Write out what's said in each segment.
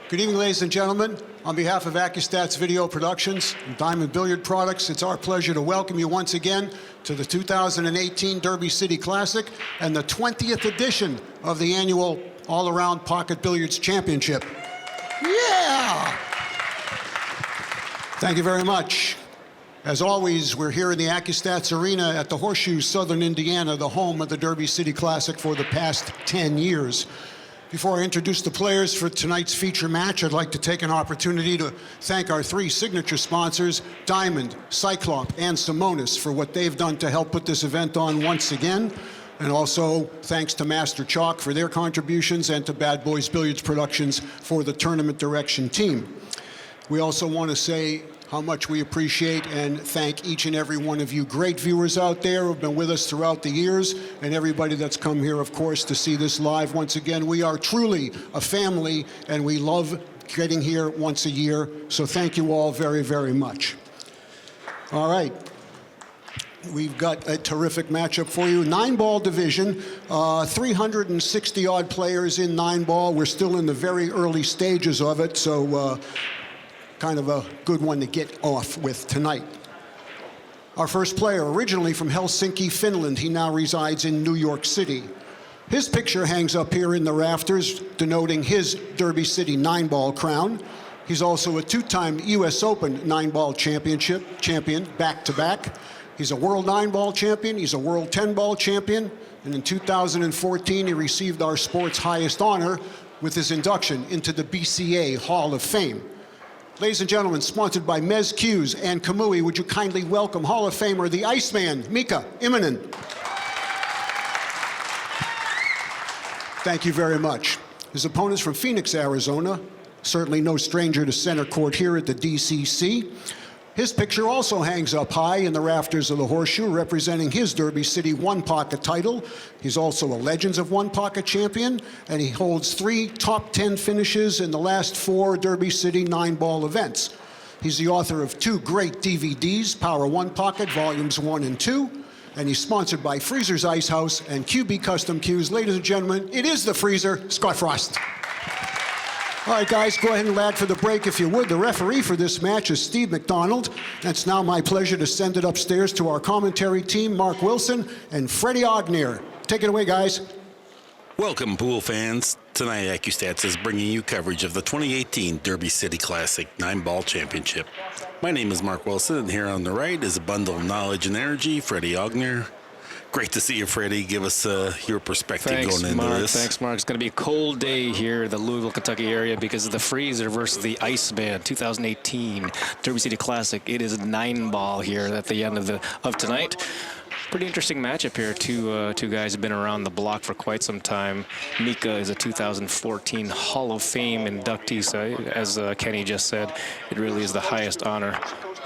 Good evening, ladies and gentlemen. On behalf of Accu-Stats Video Productions and Diamond Billiard Products, it's our pleasure to welcome you once again to the 2018 Derby City Classic and the 20th edition of the annual All-Around Pocket Billiards Championship. Yeah! Thank you very much. As always, we're here in the Accu-Stats Arena at the Horseshoe, Southern Indiana, the home of the Derby City Classic for the past 10 years. Before I introduce the players for tonight's feature match, I'd like to take an opportunity to thank our three signature sponsors, Diamond, Cyclop, and Simonis, for what they've done to help put this event on once again. And also, thanks to Master Chalk for their contributions and to Bad Boys Billiards Productions for the tournament direction team. We also want to say how much we appreciate and thank each and every one of you great viewers out there who've been with us throughout the years, and everybody that's come here, of course, to see this live. Once again, we are truly a family, and we love getting here once a year. So thank you all very, very much. All right. We've got a terrific matchup for you. 9-ball division, 360-odd players in 9-ball. We're still in the very early stages of it, so kind of a good one to get off with tonight. Our first player, originally from Helsinki, Finland, he now resides in New York City. His picture hangs up here in the rafters, denoting his Derby City 9-ball crown. He's also a two-time US Open 9-ball champion, back-to-back. He's a World 9-ball champion, he's a World 10-ball champion, and in 2014, he received our sport's highest honor with his induction into the BCA Hall of Fame. Ladies and gentlemen, sponsored by Mez Q's and Kamui, would you kindly welcome Hall of Famer, the Iceman, Mika IMMONEN. Thank you very much. His opponent's from Phoenix, Arizona, certainly no stranger to center court here at the DCC. His picture also hangs up high in the rafters of the Horseshoe, representing his Derby City one-pocket title. He's also a Legends of One-Pocket champion, and he holds 3 top 10 finishes in the last 4 Derby City 9-ball events. He's the author of 2 great DVDs, Power One Pocket, Volumes 1 and 2, and he's sponsored by Freezer's Ice House and QB Custom Cues. Ladies and gentlemen, it is the Freezer, Scott Frost. All right, guys, go ahead and lad for the break if you would. The referee for this match is Steve McDonald. It's now my pleasure to send it upstairs to our commentary team, Mark Wilson and Freddie Agnir. Take it away, guys. Welcome, pool fans. Tonight, Accu-Stats is bringing you coverage of the 2018 Derby City Classic 9-ball championship. My name is Mark Wilson, and here on the right is a bundle of knowledge and energy, Freddie Agnir. Great to see you, Freddie. Give us your perspective going into this. Thanks, Mark. It's going to be a cold day here in the Louisville, Kentucky area because of the Freezer versus the Iceman 2018 Derby City Classic. It is a 9-ball here at the end of tonight. Pretty interesting matchup here. Two guys have been around the block for quite some time. Mika is a 2014 Hall of Fame inductee, so as Kenny just said, it really is the highest honor,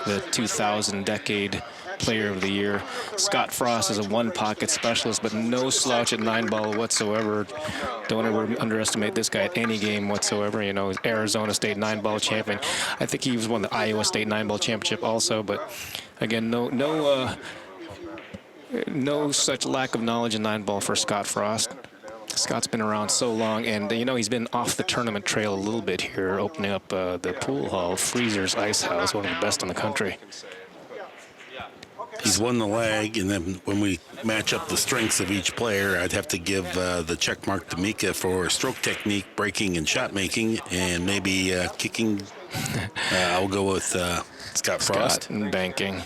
the 2000 decade Player of the Year. Scott Frost is a one-pocket specialist, but no slouch at 9-ball whatsoever. Don't ever underestimate this guy at any game whatsoever. You know, he's Arizona State 9-ball champion. I think he was won the Iowa State 9-ball championship also, but again, no such lack of knowledge in 9-ball for Scott Frost. Scott's been around so long, and you know, he's been off the tournament trail a little bit here, opening up the pool hall, Freezer's Ice House, one of the best in the country. He's won the leg, and then when we match up the strengths of each player, I'd have to give the check mark to Mika for stroke technique, breaking, and shot making, and maybe kicking. I'll go with Scott Frost. Scott and banking.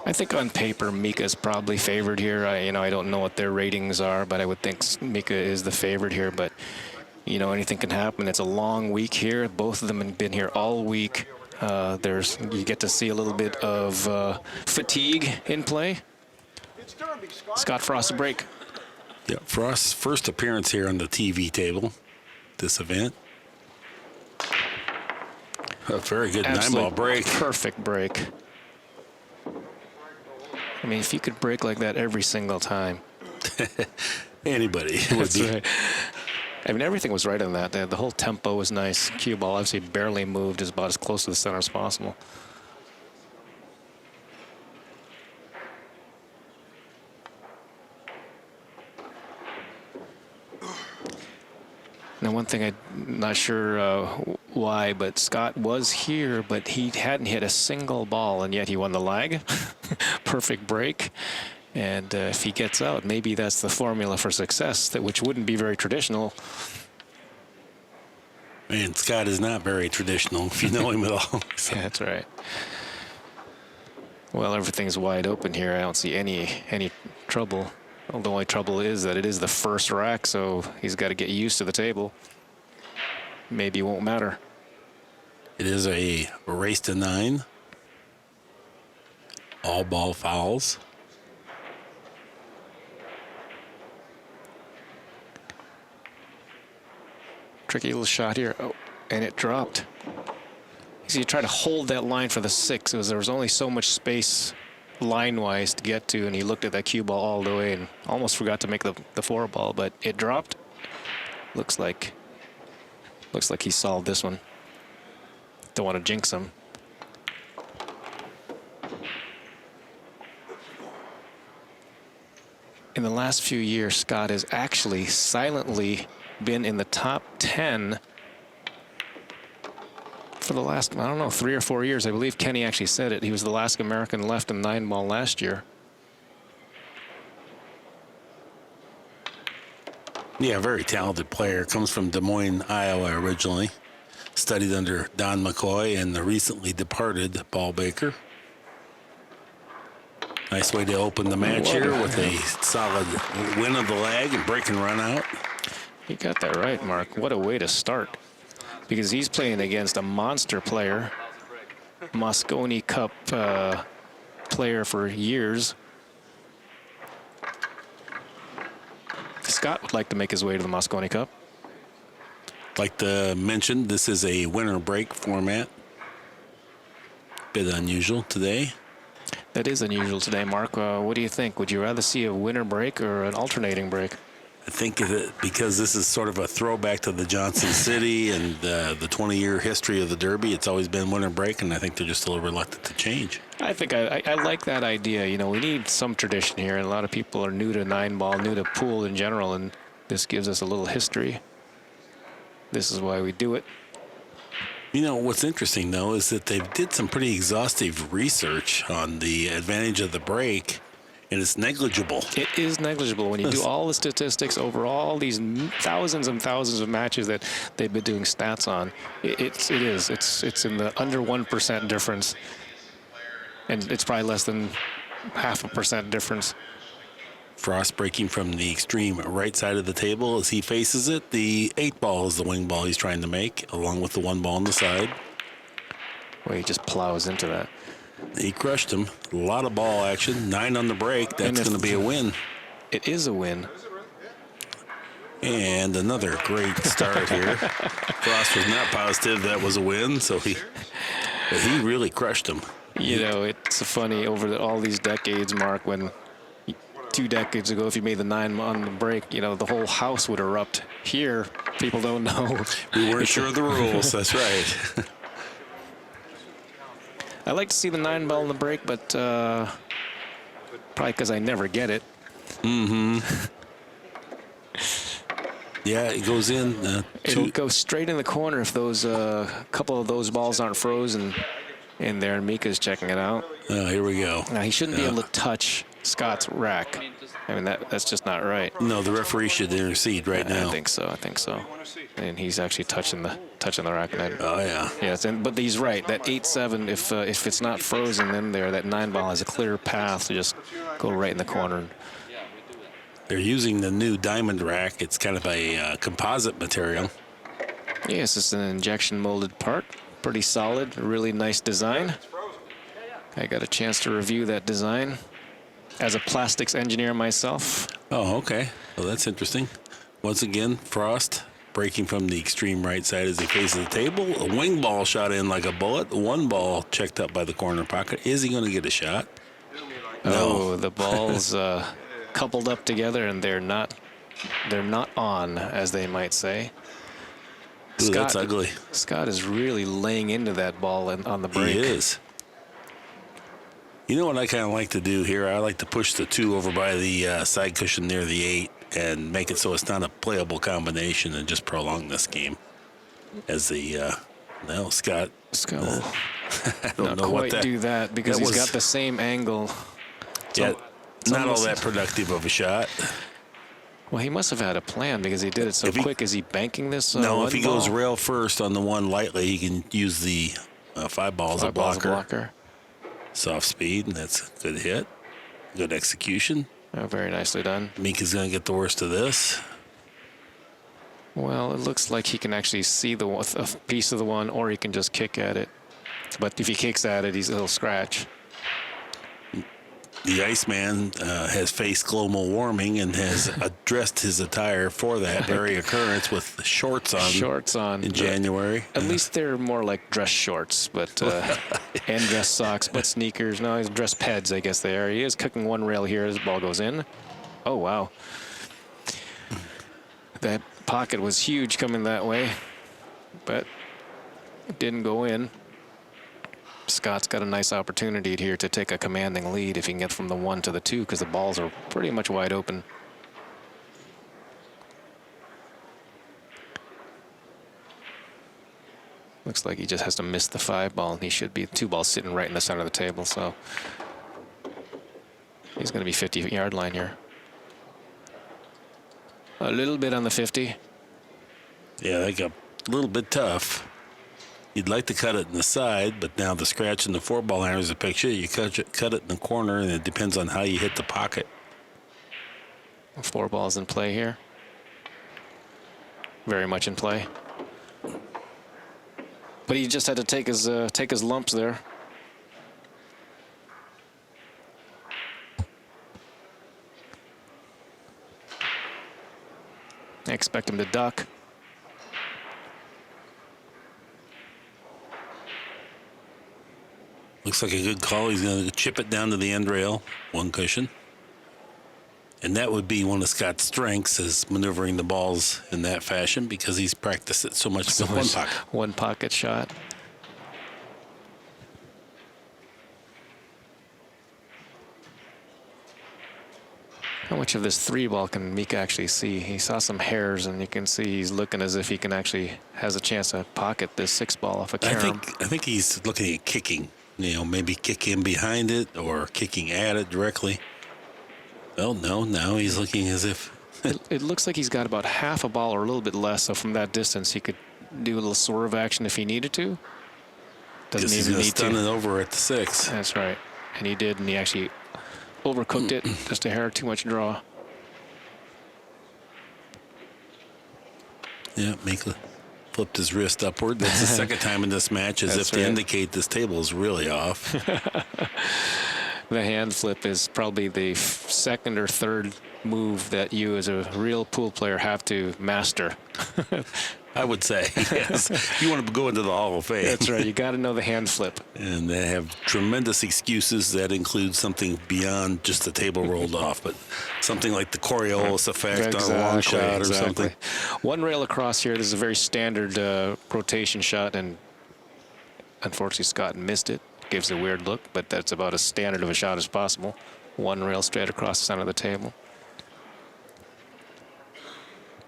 I think on paper, Mika is probably favored here. I don't know what their ratings are, but I would think Mika is the favorite here. But you know, anything can happen. It's a long week here. Both of them have been here all week. You get to see a little bit of fatigue in play. Scott Frost a break. Yeah, Frost's first appearance here on the TV table, this event. A very good Absolute 9-ball break. Perfect break. I mean, if you could break like that every single time. Anybody would That's be. right. I mean, everything was right on that. The whole tempo was nice. Cue ball obviously barely moved, is about as close to the center as possible. Now, one thing I'm not sure why, but Scott was here, but he hadn't hit a single ball, and yet he won the lag. Perfect break. And if he gets out, maybe that's the formula for success, which wouldn't be very traditional. Man, Scott is not very traditional, if you know him at all. So. Yeah, that's right. Well, everything's wide open here. I don't see any trouble. Well, the only trouble is that it is the first rack, so he's got to get used to the table. Maybe it won't matter. It is a race to 9. All ball fouls. Tricky little shot here. Oh, and it dropped. So you try to hold that line for the 6. There was only so much space line-wise to get to, and he looked at that cue ball all the way and almost forgot to make the 4 ball, but it dropped. Looks like he solved this one. Don't want to jinx him. In the last few years, Scott has actually silently been in the top 10 for the last, I don't know, 3 or 4 years. I believe Kenny actually said it. He was the last American left in 9-ball last year. Yeah, very talented player. Comes from Des Moines, Iowa originally. Studied under Don McCoy and the recently departed Paul Baker. Nice way to open the match here with a solid win of the lag and break and run out. You got that right, Mark. What a way to start. Because he's playing against a monster player, Mosconi Cup player for years. Scott would like to make his way to the Mosconi Cup. Like to mention, this is a winner break format. Bit unusual today. That is unusual today, Mark. What do you think? Would you rather see a winner break or an alternating break? I think that because this is sort of a throwback to the Johnson City and the 20-year history of the Derby, it's always been winner break, and I think they're just a little reluctant to change. I think I like that idea. You know, we need some tradition here, and a lot of people are new to 9-ball, new to pool in general, and this gives us a little history. This is why we do it. You know, what's interesting, though, is that they did some pretty exhaustive research on the advantage of the break, and it's negligible. It is negligible when you do all the statistics over all these thousands and thousands of matches that they've been doing stats on. It's in the under 1% difference, and it's probably less than 0.5% difference. Frost breaking from the extreme right side of the table as he faces it. The 8-ball is the wing ball he's trying to make, along with the 1 ball on the side. Well, he just plows into that. He crushed him. A lot of ball action. 9 on the break. That's going to be a win. It is a win. And another great start here. Frost was not positive that was a win, so he really crushed him. You know, it's funny over all these decades, Mark, when 2 decades ago, if you made the 9 on the break, you know, the whole house would erupt. Here, people don't know. We weren't sure of the rules. That's right. I like to see the 9-ball on the break, but probably because I never get it. Mm-hmm. Yeah, it goes in. It'll go straight in the corner if those couple of those balls aren't frozen in there, and Mika's checking it out. Oh, here we go. Now, he shouldn't be able to touch Scott's rack. I mean, that's just not right. No, the referee should intercede right now. I think so. And he's actually touching the rack. Oh, yeah. Yes, but he's right. That 8-7, if it's not frozen in there, that 9-ball has a clear path to just go right in the corner. They're using the new diamond rack. It's kind of a composite material. Yes, it's an injection molded part. Pretty solid, really nice design. I got a chance to review that design as a plastics engineer myself. Oh, okay. Well, that's interesting. Once again, Frost breaking from the extreme right side as he faces the table. A wing ball shot in like a bullet. One ball checked up by the corner pocket. Is he going to get a shot? Oh, the balls coupled up together, and they're not on, as they might say. Ooh, that's ugly. Scott is really laying into that ball on the break. He is. You know what I kind of like to do here? I like to push the 2 over by the side cushion near the 8 and make it so it's not a playable combination and just prolong this game. As the Scott will I don't not know what quite do that because he's got the same angle. Yeah, not all that productive of a shot. Well, he must have had a plan because he did it so quick. Is he banking this? No, if he ball? goes rail first on the 1 lightly, he can use the 5 balls as a blocker. Soft speed, and that's a good hit. Good execution. Oh, very nicely done. Mika's going to get the worst of this. Well, it looks like he can actually see a piece of the 1, or he can just kick at it. But if he kicks at it, he'll scratch. The Iceman has faced global warming and has addressed his attire for that very occurrence with shorts on in January. At least they're more like dress shorts, but and dress socks, but sneakers. No, he's dress peds, I guess they are. He is cooking 1 rail here as the ball goes in. Oh, wow. That pocket was huge coming that way, but it didn't go in. Scott's got a nice opportunity here to take a commanding lead if he can get from the 1 to the 2 because the balls are pretty much wide open. Looks like he just has to miss the 5 ball, and he should be 2 balls sitting right in the center of the table. So he's going to be 50-yard line here. A little bit on the 50. Yeah, they got a little bit tough. You'd like to cut it in the side, but now the scratch in the 4 ball enters the picture. You cut it in the corner, and it depends on how you hit the pocket. 4 balls in play here. Very much in play. But he just had to take his lumps there. I expect him to duck. Looks like a good call. He's going to chip it down to the end rail, 1 cushion. And that would be one of Scott's strengths, is maneuvering the balls in that fashion because he's practiced it so much in the 1 pocket. 1 pocket shot. How much of this 3 ball can Mika actually see? He saw some hairs, and you can see he's looking as if he can actually has a chance to pocket this 6 ball off a carom. I think he's looking at kicking. You know, maybe kick in behind it or kicking at it directly. Well, no, now he's looking as if... It looks like he's got about half a ball or a little bit less, so from that distance he could do a little swerve action if he needed to. Doesn't even need to. Stun it over at the 6. That's right. And he did, and he actually overcooked it. Just a hair too much draw. Yeah, Mika flipped his wrist upward. That's the second time in this match, as if to indicate this table is really off. The hand flip is probably the 2nd or 3rd move that you as a real pool player have to master. I would say, yes. You want to go into the Hall of Fame. That's right. You got to know the hand flip. And they have tremendous excuses that include something beyond just the table rolled off, but something like the Coriolis effect on a long shot or something. 1 rail across here. This is a very standard rotation shot, and unfortunately Scott missed it. Gives a weird look, but that's about as standard of a shot as possible. 1 rail straight across the center of the table.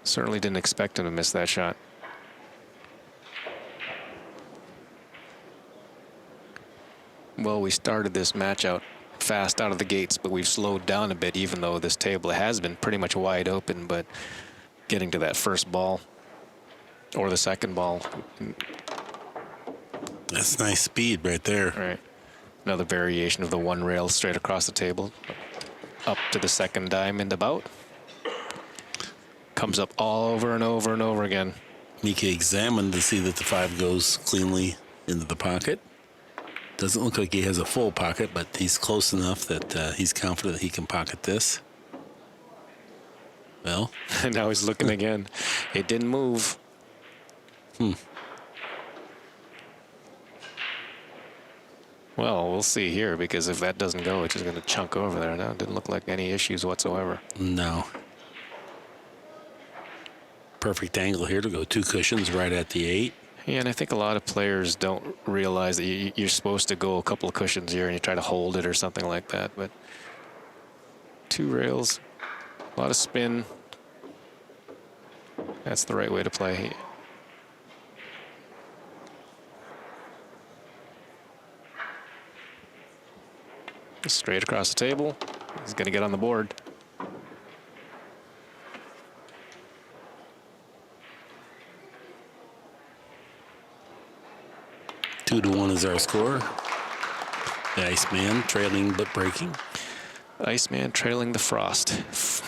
Certainly didn't expect him to miss that shot. Well, we started this match out fast out of the gates, but we've slowed down a bit, even though this table has been pretty much wide open. But getting to that 1st ball or the 2nd ball. That's nice speed right there. Right. Another variation of the 1 rail straight across the table. Up to the 2nd diamond about. Comes up all over and over and over again. Mika examined to see that the 5 goes cleanly into the pocket. Doesn't look like he has a full pocket, but he's close enough that he's confident he can pocket this. Well, And now he's looking again. It didn't move. Well, we'll see here, because if that doesn't go, it's just going to chunk over there. Now, it didn't look like any issues whatsoever. no. Perfect angle here to go 2 cushions right at the 8. Yeah, and I think a lot of players don't realize that you're supposed to go a couple of cushions here and you try to hold it or something like that. But 2 rails, a lot of spin. That's the right way to play. Straight across the table. He's going to get on the board. 2-1 is our score. The Iceman trailing but breaking. Iceman trailing the frost,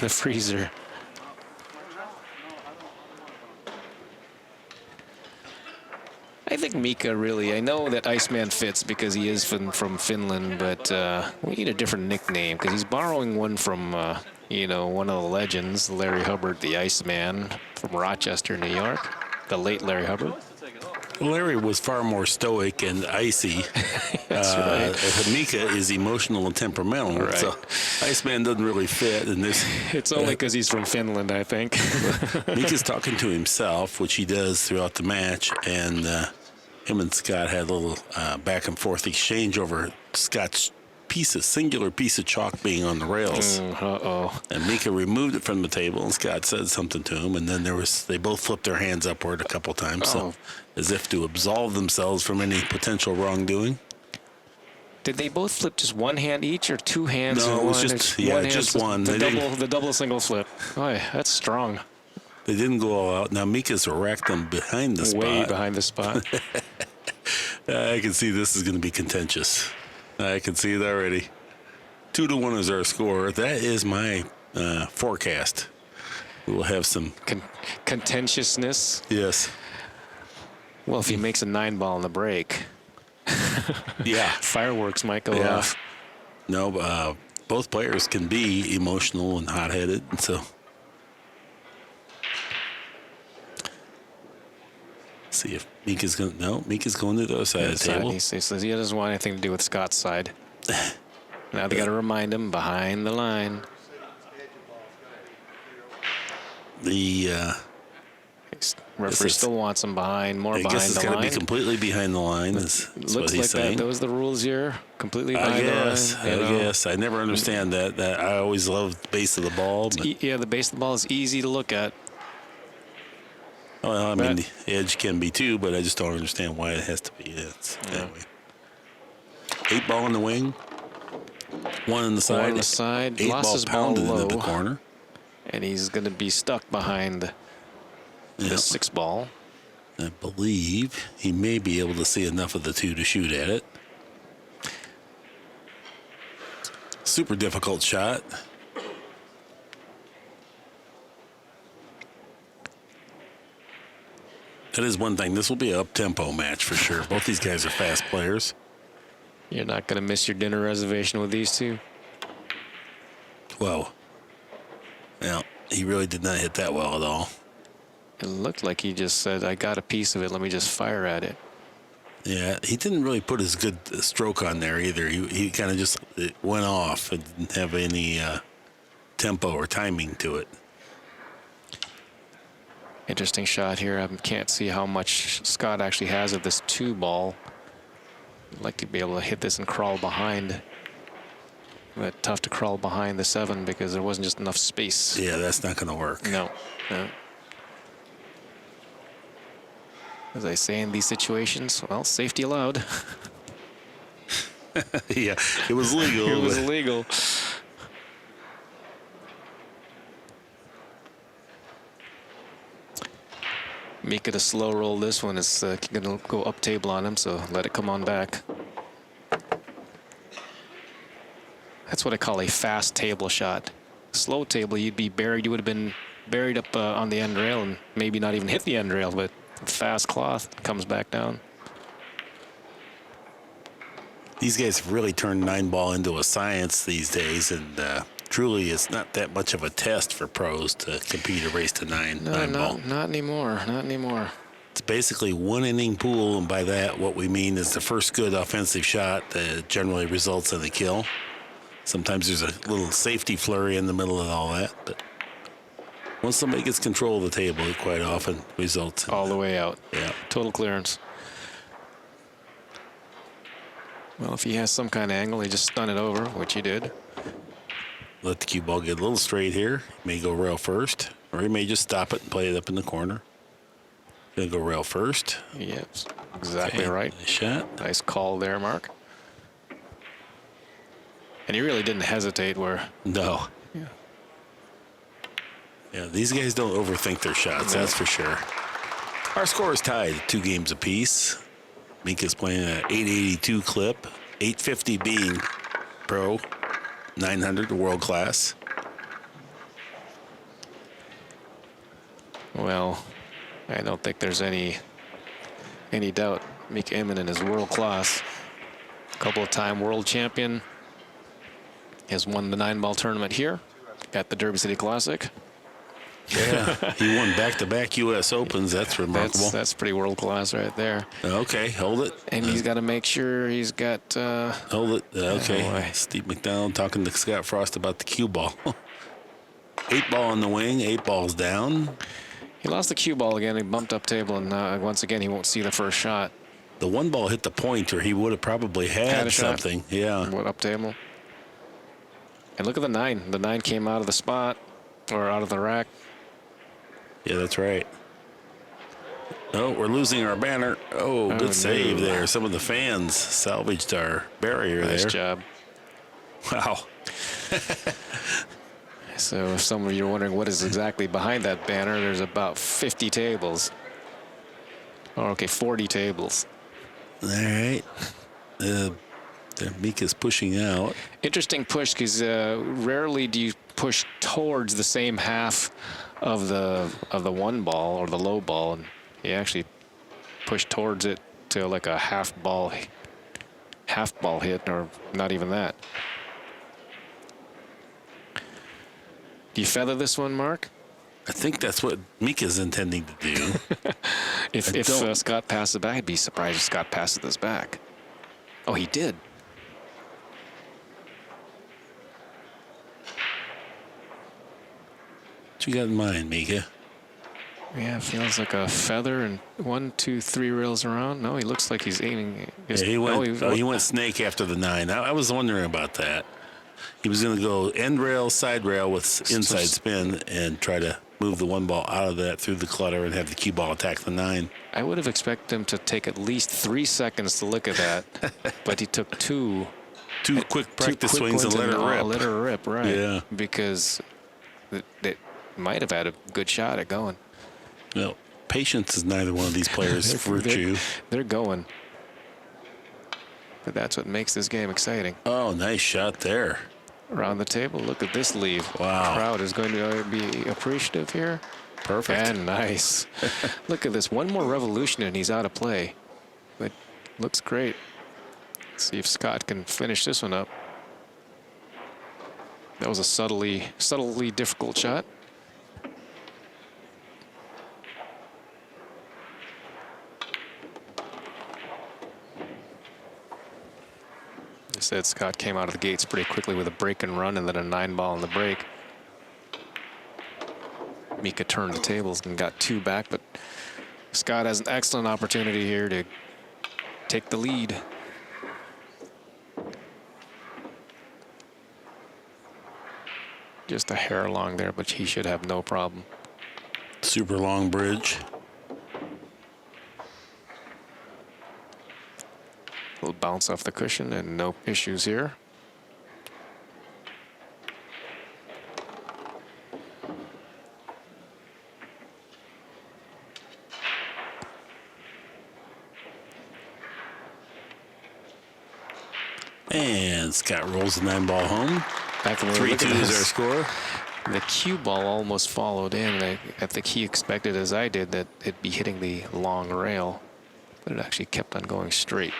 the freezer. I think Mika really, I know that Iceman fits because he is from Finland, but we need a different nickname because he's borrowing one from, you know, one of the legends, Larry Hubbard, the Iceman from Rochester, New York, the late Larry Hubbard. Larry was far more stoic and icy. That's right. Mika is emotional and temperamental, Right. so Iceman doesn't really fit in this. It's only because he's from Finland, I think. Mika's talking to himself, which he does throughout the match, and him and Scott had a little back and forth exchange over Scott's singular piece of chalk being on the rails. Uh-oh. And Mika removed it from the table, and Scott said something to him, and then they both flipped their hands upward a couple times, so as if to absolve themselves from any potential wrongdoing. Did they both flip just one hand each or 2 hands? No, in it was one? just It's yeah, one hand, just so one. The double single flip. Oh, that's strong. They didn't go all out. Now Mika's racked them behind the spot. Way behind the spot. I can see this is going to be contentious. I can see it already. 2-1 is our score. That is my forecast. We will have some Contentiousness. Yes. Well, if he makes a 9-ball in the break, Yeah. fireworks might go Yeah. off. No, both players can be emotional and hot-headed, and so. See if Mika's going to. No, Mika's going to the other side of the table. He says he doesn't want anything to do with Scott's side. Now they got to remind him behind the line. The Referee still wants him behind, more I behind guess it's the going to line. be completely behind the line. Is what Looks he's like saying. that. Those are the rules here. Completely behind I the guess. line. I guess. I never understand that. That I always loved the base of the ball. But, Yeah, the base of the ball is easy to look at. well, I mean, the edge can be too, but I just don't understand why it has to be that way. 8 ball in the wing. 1 on the side. 1 on the side. 8 Lost ball his ball pounded low. into the corner. And he's going to be stuck behind the Yep. 6 ball. I believe he may be able to see enough of the 2 to shoot at it. Super difficult shot. That is one thing. This will be an up-tempo match for sure. Both these guys are fast players. You're not going to miss your dinner reservation with these two. Whoa. Well, he really did not hit that well at all. It looked like he just said, I got a piece of it. Let me just fire at it. Yeah, he didn't really put his good stroke on there either. He kind of just it went off and didn't have any tempo or timing to it. Interesting shot here. I can't see how much Scott actually has of this 2 ball. I'd like to be able to hit this and crawl behind. But tough to crawl behind the 7 because there wasn't just enough space. Yeah, that's not going to work. No. As I say in these situations, well, safety allowed. Yeah, it was legal. It was but- illegal. Mika to slow roll this one. It's going to go up table on him, so let it come on back. That's what I call a fast table shot. Slow table, you'd be buried. You would have been buried up on the end rail and maybe not even hit the end rail, but fast cloth comes back down. These guys have really turned 9 ball into a science these days, and truly, it's not that much of a test for pros to compete a race to nine ball. Not anymore. Not anymore. It's basically one inning pool, and by that, what we mean is the first good offensive shot that generally results in a kill. Sometimes there's a little safety flurry in the middle of all that, but once somebody gets control of the table, it quite often results in all the way out. Yeah. Total clearance. Well, if he has some kind of angle, he just stun it over, which he did. Let the cue ball get a little straight here. He may go rail first, or he may just stop it and play it up in the corner. Gonna go rail first. Yep, exactly right. Nice shot. Nice call there, Mark. And he really didn't hesitate where. No. Yeah. Yeah, these guys don't overthink their shots, that's for sure. Our score is tied, 2 games apiece. Mika's playing an 882 clip, 850 being pro, 900 world class. Well, I don't think there's any doubt. Mika IMMONEN is world class. Couple of time world champion. Has won the 9-ball tournament here at the Derby City Classic. Yeah, he won back-to-back U.S. Opens. That's remarkable. That's pretty world class right there. Okay, hold it. And he's got to make sure he's got. Hold it. Okay. boy. Steve McDonald talking to Scott Frost about the cue ball. 8 ball on the wing, 8 balls down. He lost the cue ball again. He bumped up table, and once again he won't see the first shot. The 1 ball hit the point, or he would have probably had a shot. something. Yeah. Went up table. And look at the 9. The 9 came out of the spot, or out of the rack. Yeah, that's right. Oh, we're losing our banner. Oh, good save there. Some of the fans salvaged our barrier there. Nice job. Wow. So if some of you are wondering what is exactly behind that banner, there's about 50 tables. Oh, okay, 40 tables. All right. Mika's pushing out. Interesting push, because rarely do you push towards the same half of the 1 ball or the low ball, and he actually pushed towards it to like a half ball hit, or not even that. Do you feather this one, Mark? I think that's what Mika's intending to do. If Scott passes it back, I'd be surprised if Scott passes this back. Oh, he did. What you got in mind, Mika? Yeah, feels like a feather, and 1, 2, 3 rails around. No, he looks like he's aiming. Yeah, he went snake after the 9. I was wondering about that. He was going to go end rail, side rail with inside spin and try to move the 1 ball out of that through the clutter and have the cue ball attack the 9. I would have expected him to take at least 3 seconds to look at that, but he took two quick practice quick swings and let it rip. Let her rip, right? Yeah. Because it might have had a good shot at going. Well, patience is neither one of these players' virtue. They're going. But that's what makes this game exciting. Oh, nice shot there. Around the table, look at this leave. Wow. The crowd is going to be appreciative here. Perfect. And nice. Look at this. 1 more revolution and he's out of play. But looks great. Let's see if Scott can finish this one up. That was a subtly difficult shot. I said Scott came out of the gates pretty quickly with a break and run, and then a 9-ball in the break. Mika turned the tables and got 2 back, but Scott has an excellent opportunity here to take the lead. Just a hair long there, but he should have no problem. Super long bridge. Will bounce off the cushion and no issues here. And Scott rolls the 9-ball home. Back in 3-2 is our score. The cue ball almost followed in. I think he expected, as I did, that it'd be hitting the long rail, but it actually kept on going straight.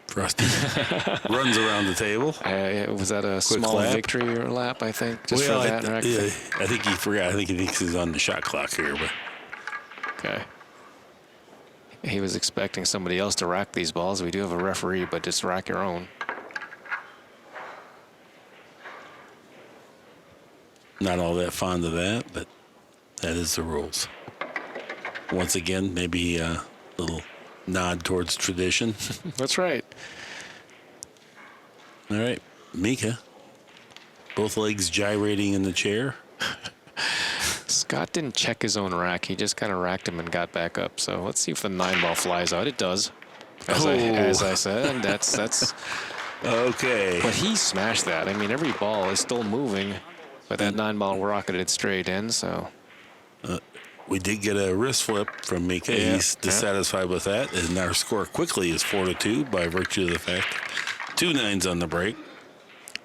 Frosty runs around the table. Was that a small lap. victory lap, I think, just for that rack? Yeah, I think he forgot. I think he thinks he's on the shot clock here. But Okay. He was expecting somebody else to rack these balls. We do have a referee, but just rack your own. not all that fond of that, but that is the rules. Once again, maybe a little nod towards tradition. That's right. All right, Mika. Both legs gyrating in the chair. Scott didn't check his own rack. He just kind of racked him and got back up. So let's see if the 9-ball flies out. It does. As I said, that's Okay. But he smashed that. I mean, every ball is still moving, but that 9-ball rocketed straight in. So We did get a wrist flip from Mika. Yeah. He's dissatisfied with that. And our score quickly is 4-2 by virtue of the fact 2 9s on the break.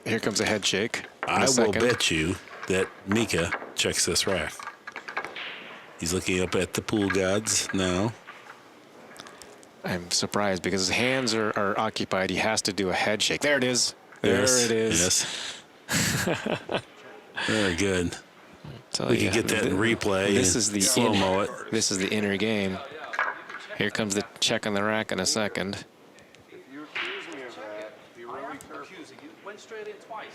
here comes a head shake. I will bet you that Mika checks this rack. He's looking up at the pool gods now. I'm surprised because his hands are occupied. He has to do a head shake. There it is. There Yes, it is. Yes. Very good. Tell We ya, could get that in replay. This and is the slow-mo it. This is the inner game. Here comes the check on the rack in a second. You accuse me of that. Be really careful. Accusing you. Went straight in twice.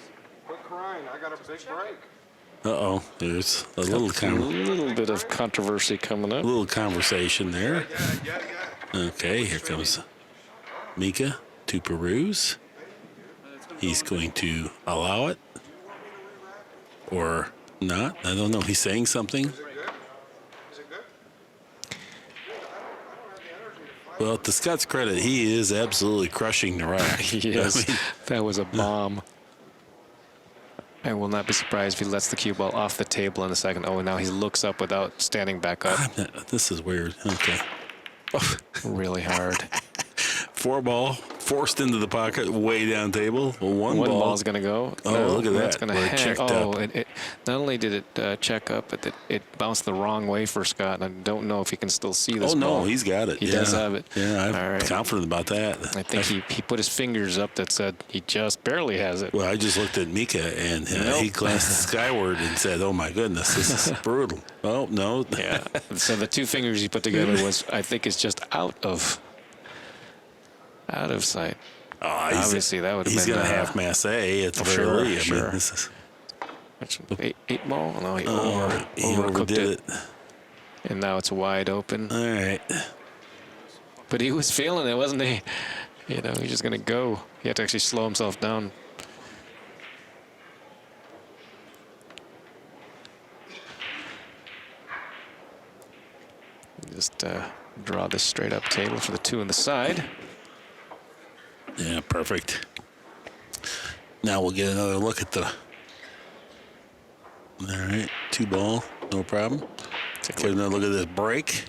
Quit crying. I got a big break. Uh-oh. There's a little bit of controversy coming up. little conversation there. Yeah. Okay, here comes Mika to peruse. He's going to allow it or not. I don't know. He's saying something. Is it good? Well, to Scott's credit, he is absolutely crushing the rack. Yes, I mean, that was a bomb. I will not be surprised if he lets the cue ball off the table in a second. Oh, and now he looks up without standing back up. this is weird. Okay. Really hard. 4-ball forced into the pocket, way down table. One One ball. ball's going to go. Oh, No, look at that's that. going to Where it hang. checked Oh, up. it not only did it check up, but it bounced the wrong way for Scott. And I don't know if he can still see this Oh, no, ball. he's got it. He Yeah. does have it. Yeah, I'm All right. confident about that. I think he put his fingers up that said he just barely has it. Well, I just looked at Mika, and Nope. he glanced skyward and said, oh, my goodness, this is brutal. Oh, no. Yeah. So the two fingers he put together was, I think, is just out of sight. Oh, Obviously, that would have he's been going to half mass A at the very sure, least. I sure. mean, this is, Eight ball? No, he he overcooked overdid it. And now it's wide open. All right. But he was feeling it, wasn't he? You know, he's just going to go. He had to actually slow himself down. Just draw this straight up table for the 2 on the side. Yeah, perfect. Now we'll get another look at the. All right, 2-ball, no problem. Get another look at this break.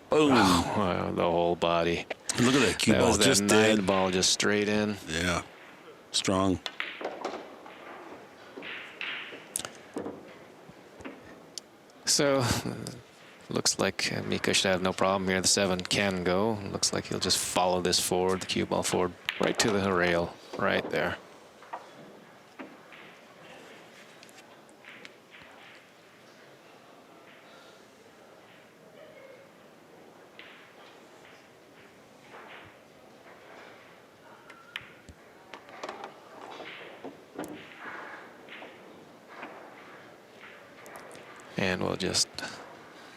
Boom. Wow, the whole body. Look at that cue That ball was that just 9 dead. ball just straight in. Yeah, strong. So, looks like Mika should have no problem here. The 7 can go. Looks like he'll just follow this forward, the cue ball forward, right to the rail, right there. And we'll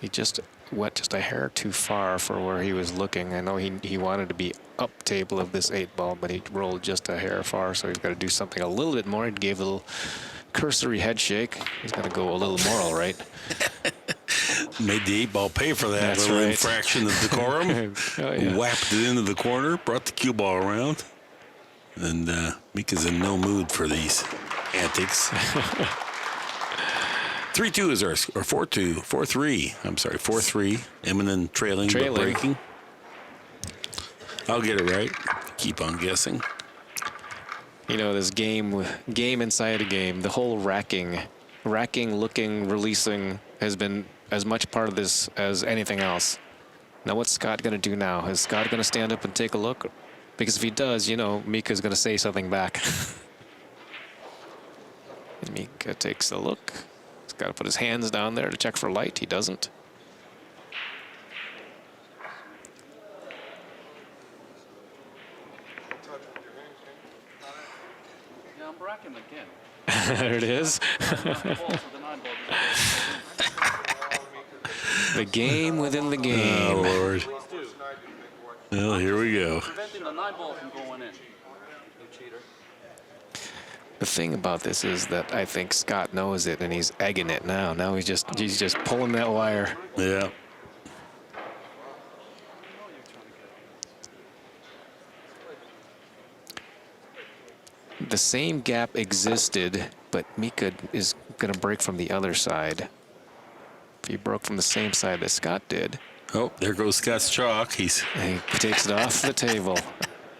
he just went just a hair too far for where he was looking. I know he wanted to be up table of this 8-ball, but he rolled just a hair far, so he's got to do something a little bit more. He gave a little cursory head shake. He's going to go a little more, all right. Made the 8-ball pay for that That's little right. infraction of decorum. Oh, yeah. Whapped it into the corner, brought the cue ball around. And Mika's in no mood for these antics. 3-2 is our score, or 4-2, 4-3. I'm sorry, 4-3. Immonen trailing, but breaking. I'll get it right. Keep on guessing. You know, this game inside a game, the whole racking, looking, releasing has been as much part of this as anything else. Now, what's Scott going to do now? Is Scott going to stand up and take a look? Because if he does, you know, Mika's going to say something back. And Mika takes a look. He's got to put his hands down there to check for light. He doesn't. Yeah, I'm bracking again. There it is. The game within the game. Oh, Lord. Well, here we go. Preventing the 9 ball from going in. You cheater. The thing about this is that I think Scott knows it, and he's egging it now. Now he's just pulling that wire. Yeah. The same gap existed, but Mika is going to break from the other side. If he broke from the same side that Scott did. Oh, there goes Scott's chalk. He's He takes it off the table.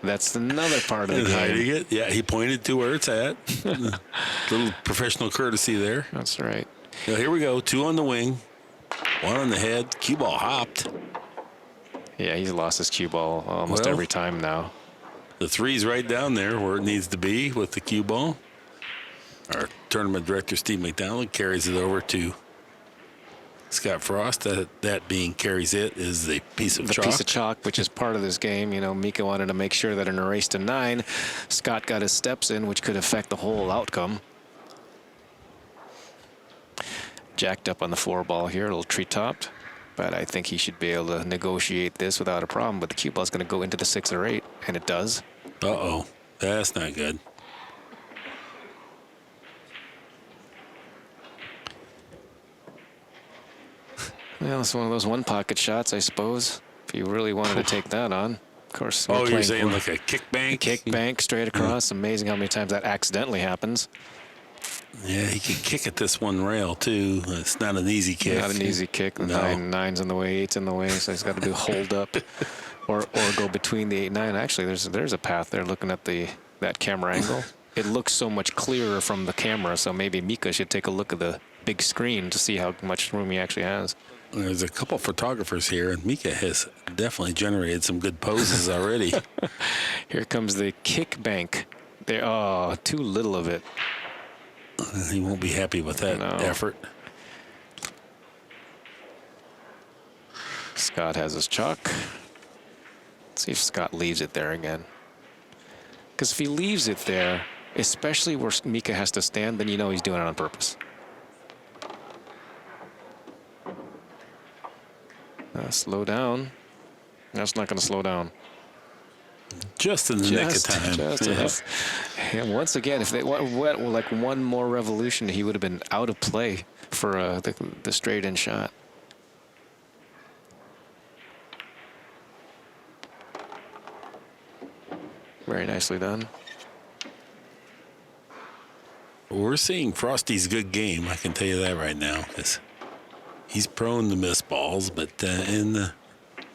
That's another part of the hiding game. it. Yeah, he pointed to where it's at. Little professional courtesy there. That's right. Now, here we go. 2 on the wing, 1 on the head. Cue ball hopped. Yeah, he's lost his cue ball almost Well, every time now. The 3's right down there where it needs to be with the cue ball. Our tournament director, Steve McDonald, carries it over to Scott Frost. That being carries it is the piece of The chalk. piece of chalk, which is part of this game. You know, Mika wanted to make sure that in a race to 9, Scott got his steps in, which could affect the whole outcome. Jacked up on the 4 ball here, a little tree-topped. But I think he should be able to negotiate this without a problem. But the cue ball is going to go into the 6 or 8, and it does. Uh-oh. That's not good. Well, it's one of those one-pocket shots, I suppose, if you really wanted to take that on. Of course, Oh, you're playing saying like a kick bank? kick bank straight across. Amazing how many times that accidentally happens. Yeah, he can kick at this one rail, too. It's not an easy kick. Not an easy kick. No. 9's in the way, 8's in the way, so he's got to do hold up or go between the 8 and 9. Actually, there's a path there looking at that camera angle. It looks so much clearer from the camera, so maybe Mika should take a look at the big screen to see how much room he actually has. There's a couple photographers here, and Mika has definitely generated some good poses already. Here comes the kick bank. There, oh, too little of it. He won't be happy with that effort. Scott has his chalk. Let's see if Scott leaves it there again. Because if he leaves it there, especially where Mika has to stand, then you know he's doing it on purpose. Slow down. That's not going to slow down. Just in the nick of time. Just enough. And once again, if they went like one more revolution, he would have been out of play for the straight-in shot. Very nicely done. We're seeing Frosty's good game, I can tell you that right now. He's prone to miss balls, but in the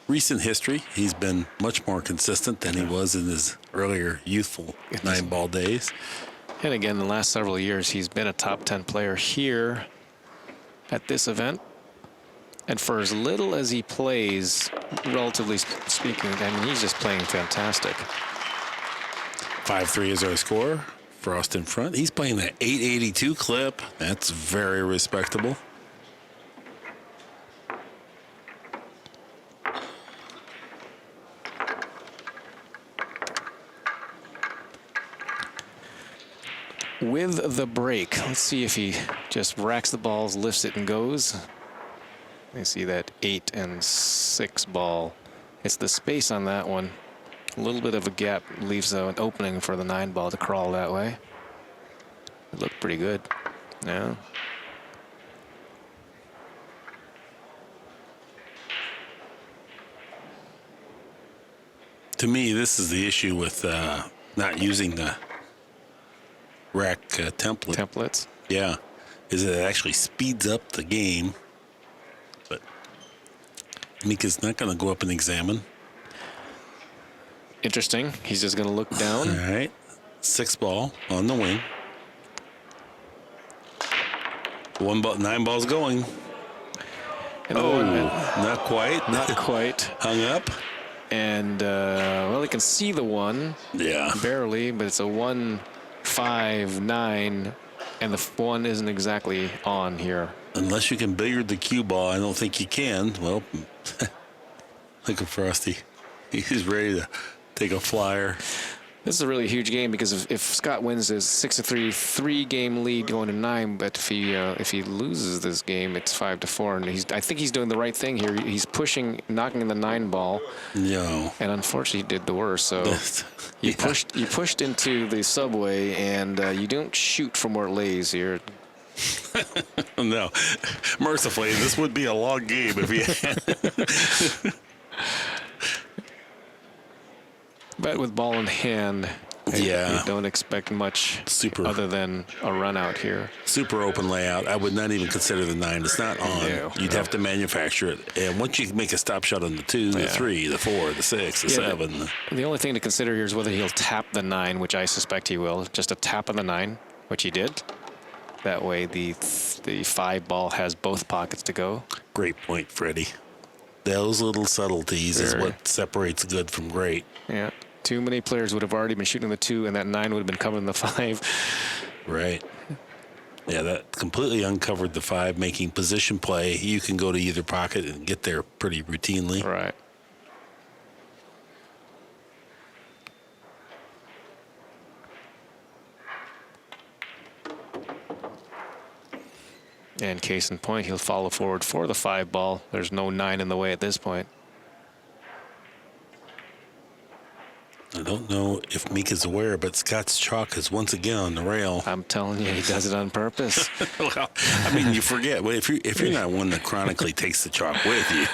recent history, he's been much more consistent than he was in his earlier youthful 9-ball days. And again, the last several years, he's been a top 10 player here at this event. And for as little as he plays, relatively speaking, I mean, he's just playing fantastic. 5-3 is our score. Frost in front. He's playing that 882 clip. That's very respectable. With the break, let's see if he just racks the balls, lifts it, and goes. You see that 8 and 6 ball. It's the space on that one. A little bit of a gap leaves an opening for the 9 ball to crawl that way. It looked pretty good. Yeah. To me, this is the issue with not using the rack Templates. Yeah, is it actually speeds up the game, but Mika's not going to go up and examine. Interesting. He's just going to look down. All right, 6 ball on the wing. 1 ball, 9 balls going. And Oh, not quite. not quite. Hung up. And, well, he can see the 1. Yeah. Barely, but it's a 1, 5, 9, and the 1 isn't exactly on here. Unless you can billiard the cue ball, I don't think you can. Well, look at Frosty. He's ready to take a flyer. This is a really huge game because if Scott wins his 6-3 3-game lead going to 9, but if he loses this game, it's 5-4, and I think he's doing the right thing here. He's pushing, knocking in the 9 ball. No. And unfortunately, he did the worst. So you pushed into the subway, and you don't shoot from where it lays here. No. Mercifully, this would be a long game if he had. But with ball in hand, you don't expect much other than a run out here. Super open layout. I would not even consider the 9. It's not on. You'd have to manufacture it. And once you make a stop shot on the 2, the 3, the 4, the 6, the 7. The only thing to consider here is whether he'll tap the 9, which I suspect he will. Just a tap on the 9, which he did. That way the 5 ball has both pockets to go. Great point, Freddie. Those little subtleties is what separates good from great. Yeah. Too many players would have already been shooting the 2, and that 9 would have been covering the 5. Right. Yeah, that completely uncovered the 5, making position play. You can go to either pocket and get there pretty routinely. Right. And case in point, he'll follow forward for the 5 ball. There's no 9 in the way at this point. I don't know if Mika's aware, but Scott's chalk is once again on the rail. I'm telling you, he does it on purpose. Well, I mean, you forget. Well, if you're not one that chronically takes the chalk with you.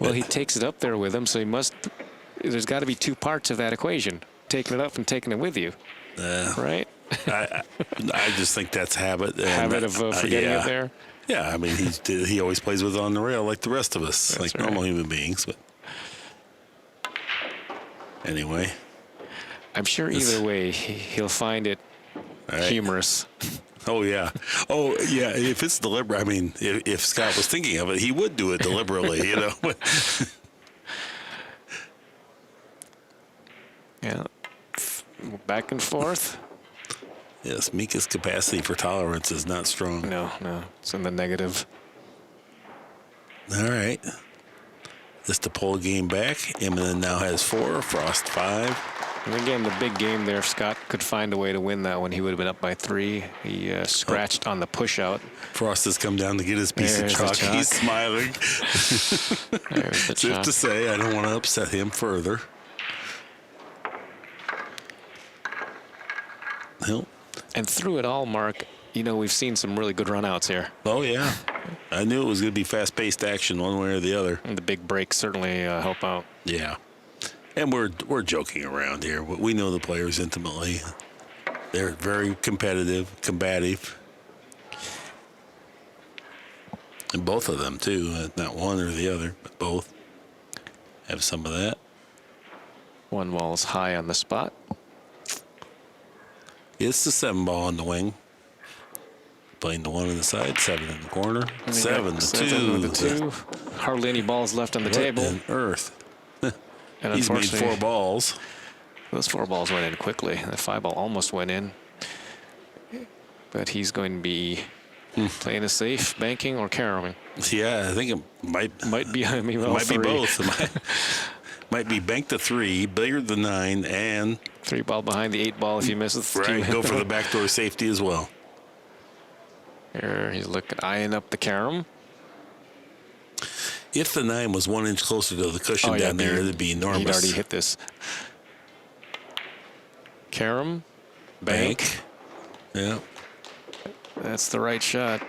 Well, he takes it up there with him, so he must. There's got to be 2 parts of that equation: taking it up and taking it with you. Right? I just think that's habit. Habit of forgetting it there. Yeah, I mean, he always plays with it on the rail like the rest of us, like normal human beings. But anyway, I'm sure either way he'll find it humorous. Oh yeah. If it's deliberate, I mean, if Scott was thinking of it, he would do it deliberately, you know. Yeah. Back and forth. Yes, Mika's capacity for tolerance is not strong. No, it's in the negative. All right. Just to pull a game back. Immonen now has 4, Frost 5. And again, the big game there, if Scott could find a way to win that one, he would have been up by 3. He scratched on the push out. Frost has come down to get his piece of chalk. He's smiling. There's the Safe to say, I don't want to upset him further. Nope. And through it all, Mark, you know, we've seen some really good runouts here. Oh, yeah. I knew it was going to be fast-paced action one way or the other. And the big breaks certainly help out. Yeah. And we're joking around here. We know the players intimately. They're very competitive, combative. And both of them, too. Not one or the other, but both have some of that. 1 ball's high on the spot. It's the 7 ball on the wing. Playing the 1 on the side, 7 in the corner. 7 to 2. Hardly any balls left on the table. On earth. And he's made 4 balls. Those 4 balls went in quickly. The 5 ball almost went in. But he's going to be playing it safe, banking, or carrying. Yeah, I think it might be. I mean, well, might be both. Might be bank the 3, billiard the 9, and 3 ball behind the 8 ball if he misses. Right, go for the backdoor safety as well. Here he's eyeing up the carom. If the 9 was 1 inch closer to the cushion down there, it'd be enormous. He'd already hit this. Carom, bank. Yeah. That's the right shot.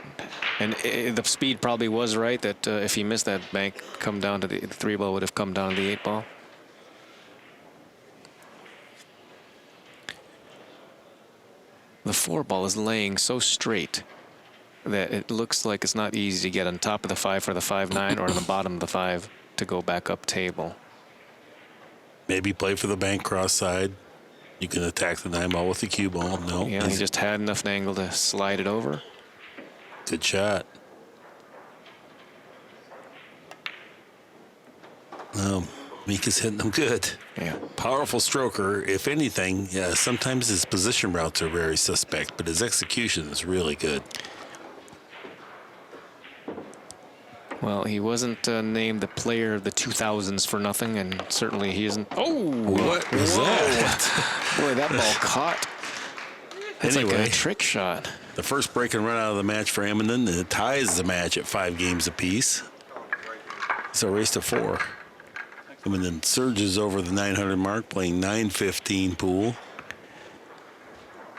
And the speed probably was right, that if he missed that bank, come down to the 3 ball would have come down to the 8 ball. The 4 ball is laying so straight that it looks like it's not easy to get on top of the 5 for the 5-9 or on the bottom of the 5 to go back up table. Maybe play for the bank cross side. You can attack the 9 ball with the cue ball. No. Yeah, he just had enough angle to slide it over. Good Mika's hitting them good. Yeah. Powerful stroker. If anything, sometimes his position routes are very suspect, but his execution is really good. Well, he wasn't named the player of the 2000s for nothing, and certainly he isn't. Oh, What was that? Boy, that ball caught. It's like Anyway. a trick shot. The first break and run out of the match for Immonen, and it ties the match at 5 games apiece. It's a race to 4. Immonen surges over the 900 mark, playing 915 pool.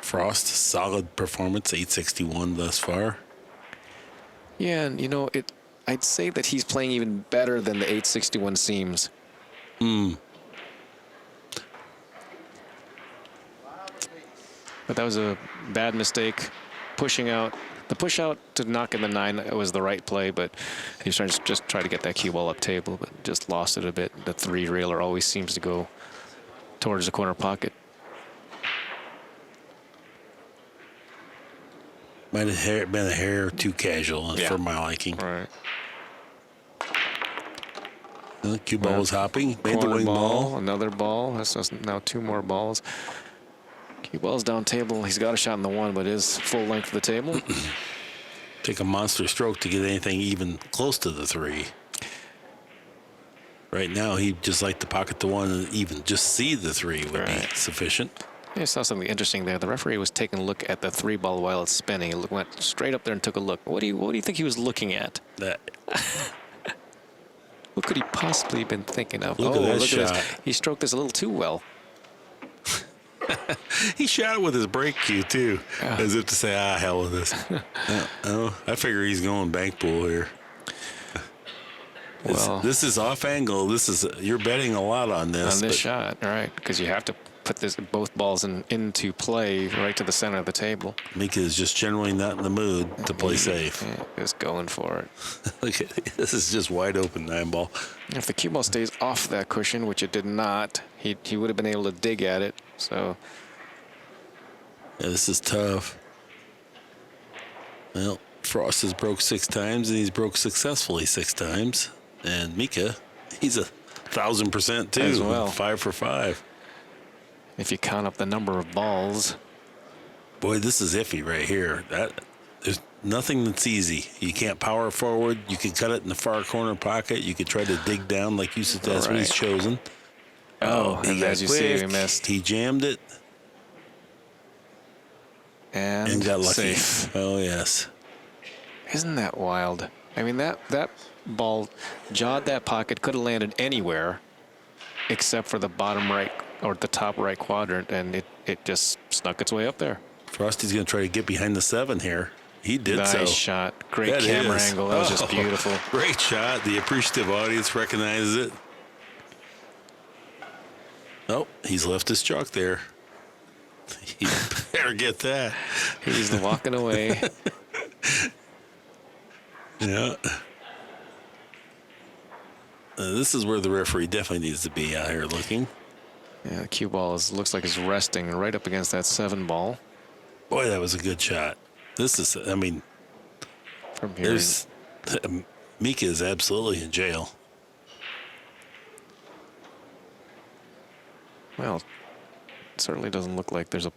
Frost, solid performance, 861 thus far. Yeah, and you know, I'd say that he's playing even better than the 861 seems. But that was a bad mistake. Pushing out. The push out to knock in the 9 was the right play, but he was trying to just try to get that cue ball up table, but just lost it a bit. The 3 railer always seems to go towards the corner pocket. Might have been a hair too casual for my liking. Right. The cue ball was hopping. Made the Corner wing ball. Another ball. That's now 2 more balls. Cue ball's down table. He's got a shot in the 1, but is full length of the table. Take a monster stroke to get anything even close to the 3. Right now, he'd just like to pocket the 1 and even just see the 3 would be sufficient. I saw something interesting there. The referee was taking a look at the 3 ball while it's spinning. He went straight up there and took a look. What do you think he was looking at? That What could he possibly have been thinking of? Look at that look shot. at this. He stroked this a little too well. he shot it with his brake cue too, as if to say, hell with this. I figure he's going bank pool here. Well, This is off angle. You're betting a lot on this. on this shot, right? Because you have to put both balls into play right to the center of the table. Mika is just generally not in the mood to play safe. Yeah, just going for it. Look at this is just wide open 9 ball. If the cue ball stays off that cushion, which it did not, he would have been able to dig at it. So Yeah, this is tough. Well, Frost has broke 6 times, and he's broke successfully 6 times. And Mika, he's 1,000% too. As well. 5 for 5. if you count up the number of balls. Boy, this is iffy right here. There's nothing that's easy. You can't power forward. You can cut it in the far corner pocket. You could try to dig down like you said. That's what he's chosen. Oh, he and got as you see, quick. we missed. He jammed it And got lucky. safe. Oh, yes. Isn't that wild? I mean, that ball jawed that pocket, could have landed anywhere except for the bottom right or the top right quadrant, and it just snuck its way up there. Frosty's going to try to get behind the 7 here. He did so. Nice shot. Great That camera is. angle. That was just Oh, beautiful. Great shot. The appreciative audience recognizes it. Oh, he's left his chalk there. He better get that. He's walking away. Yeah. This is where the referee definitely needs to be out here looking. Yeah, the cue ball looks like it's resting right up against that 7 ball. Boy, that was a good shot. This is, I mean, From here, there's Mika is absolutely in jail. well, it certainly doesn't look like there's a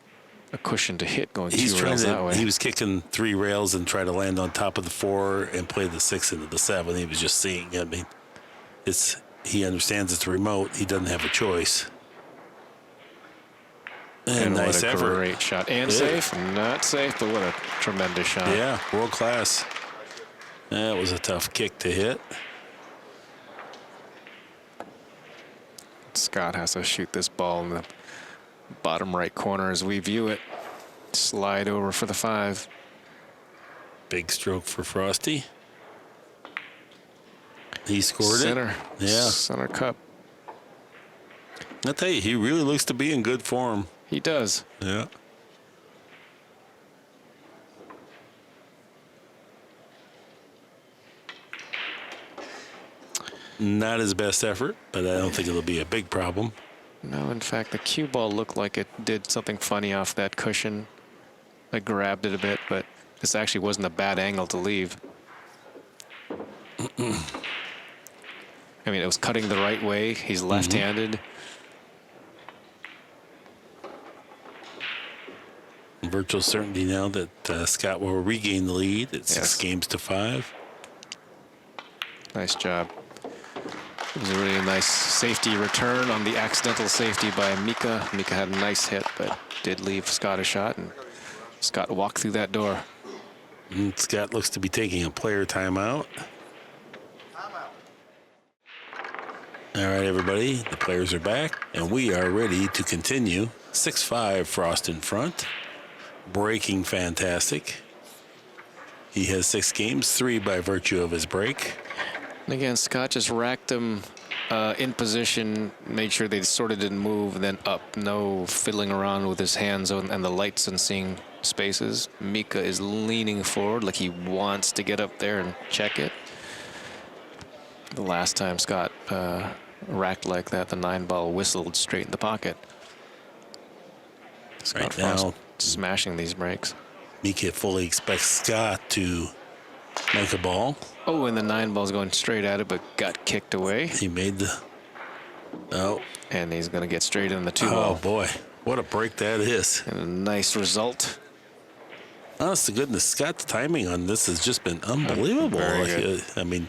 cushion to hit going He's 2 trying rails that to. way. He was kicking 3 rails and try to land on top of the 4 and play the 6 into the 7. He was just seeing. I mean, he understands it's remote. He doesn't have a choice. And nice what a effort. great shot. And Yeah. safe. Not safe, but what a tremendous shot. Yeah, world class. That was a tough kick to hit. Scott has to shoot this ball in the bottom right corner as we view it. Slide over for the 5. Big stroke for Frosty. He scored Center. it. Yeah. Center cup. I tell you, he really looks to be in good form. He does. Yeah. Not his best effort, but I don't think it'll be a big problem. No, in fact, the cue ball looked like it did something funny off that cushion. I grabbed it a bit, but this actually wasn't a bad angle to leave. I mean, it was cutting the right way. He's left-handed. Virtual certainty now that Scott will regain the lead at 6-5. Nice job. It was a really nice safety return on the accidental safety by Mika. Mika had a nice hit, but did leave Scott a shot, and Scott walked through that door. And Scott looks to be taking a player timeout. All right, everybody, the players are back, and we are ready to continue. 6-5, Frost in front. Breaking fantastic. He has 6 games, 3 by virtue of his break. And again, Scott just racked him in position, made sure they sort of didn't move, and then up. No fiddling around with his hands and the lights and seeing spaces. Mika is leaning forward like he wants to get up there and check it. The last time Scott racked like that, the 9-ball whistled straight in the pocket. Scott Right Frost now, smashing these breaks. Mika fully expects Scott to make a ball. Oh, and the 9-ball's going straight at it, but got kicked away. He made the... Oh. And he's going to get straight in the 2-ball. Oh, boy. What a break that is. And a nice result. Honest to goodness, Scott's timing on this has just been unbelievable. Very good. I mean,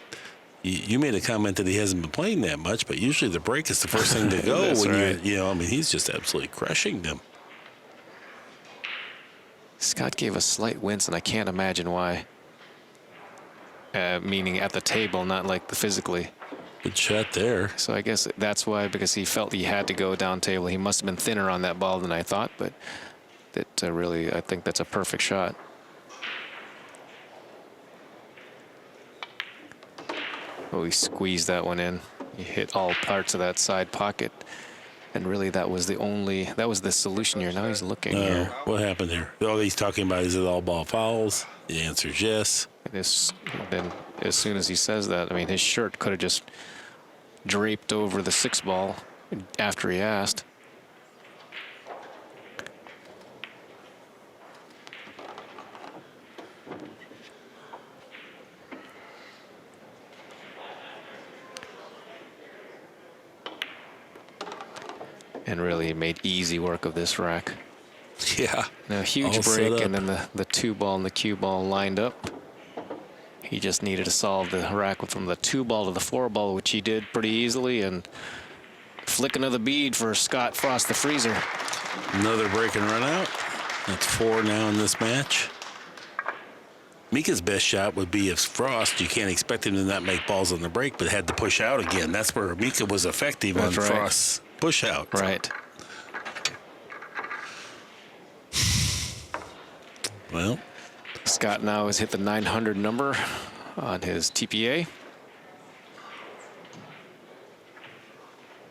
you made a comment that he hasn't been playing that much, but usually the break is the first thing to go. That's when right. I mean, he's just absolutely crushing them. Scott gave a slight wince, and I can't imagine why. Meaning at the table, not like physically. Good shot there. So I guess that's why, because he felt he had to go down table. He must have been thinner on that ball than I thought, but that really, I think that's a perfect shot. Oh, he squeezed that one in. He hit all parts of that side pocket. And really, that was the solution here. Now he's looking here. What happened here? Oh, he's talking about, is it all ball fouls? The answer is yes. Then as soon as he says that, I mean, his shirt could have just draped over the 6-ball after he asked. And really made easy work of this rack. Yeah. Now, huge All set break, up. and then the 2-ball and the cue ball lined up. He just needed to solve the rack from the 2-ball to the 4-ball, which he did pretty easily. And flick another bead for Scott Frost, the freezer. Another break and run out. That's 4 now in this match. Mika's best shot would be if Frost, you can't expect him to not make balls on the break, but had to push out again. That's where Mika was effective on That's right. Frost's push out. Right. Well, Scott now has hit the 900 number on his TPA.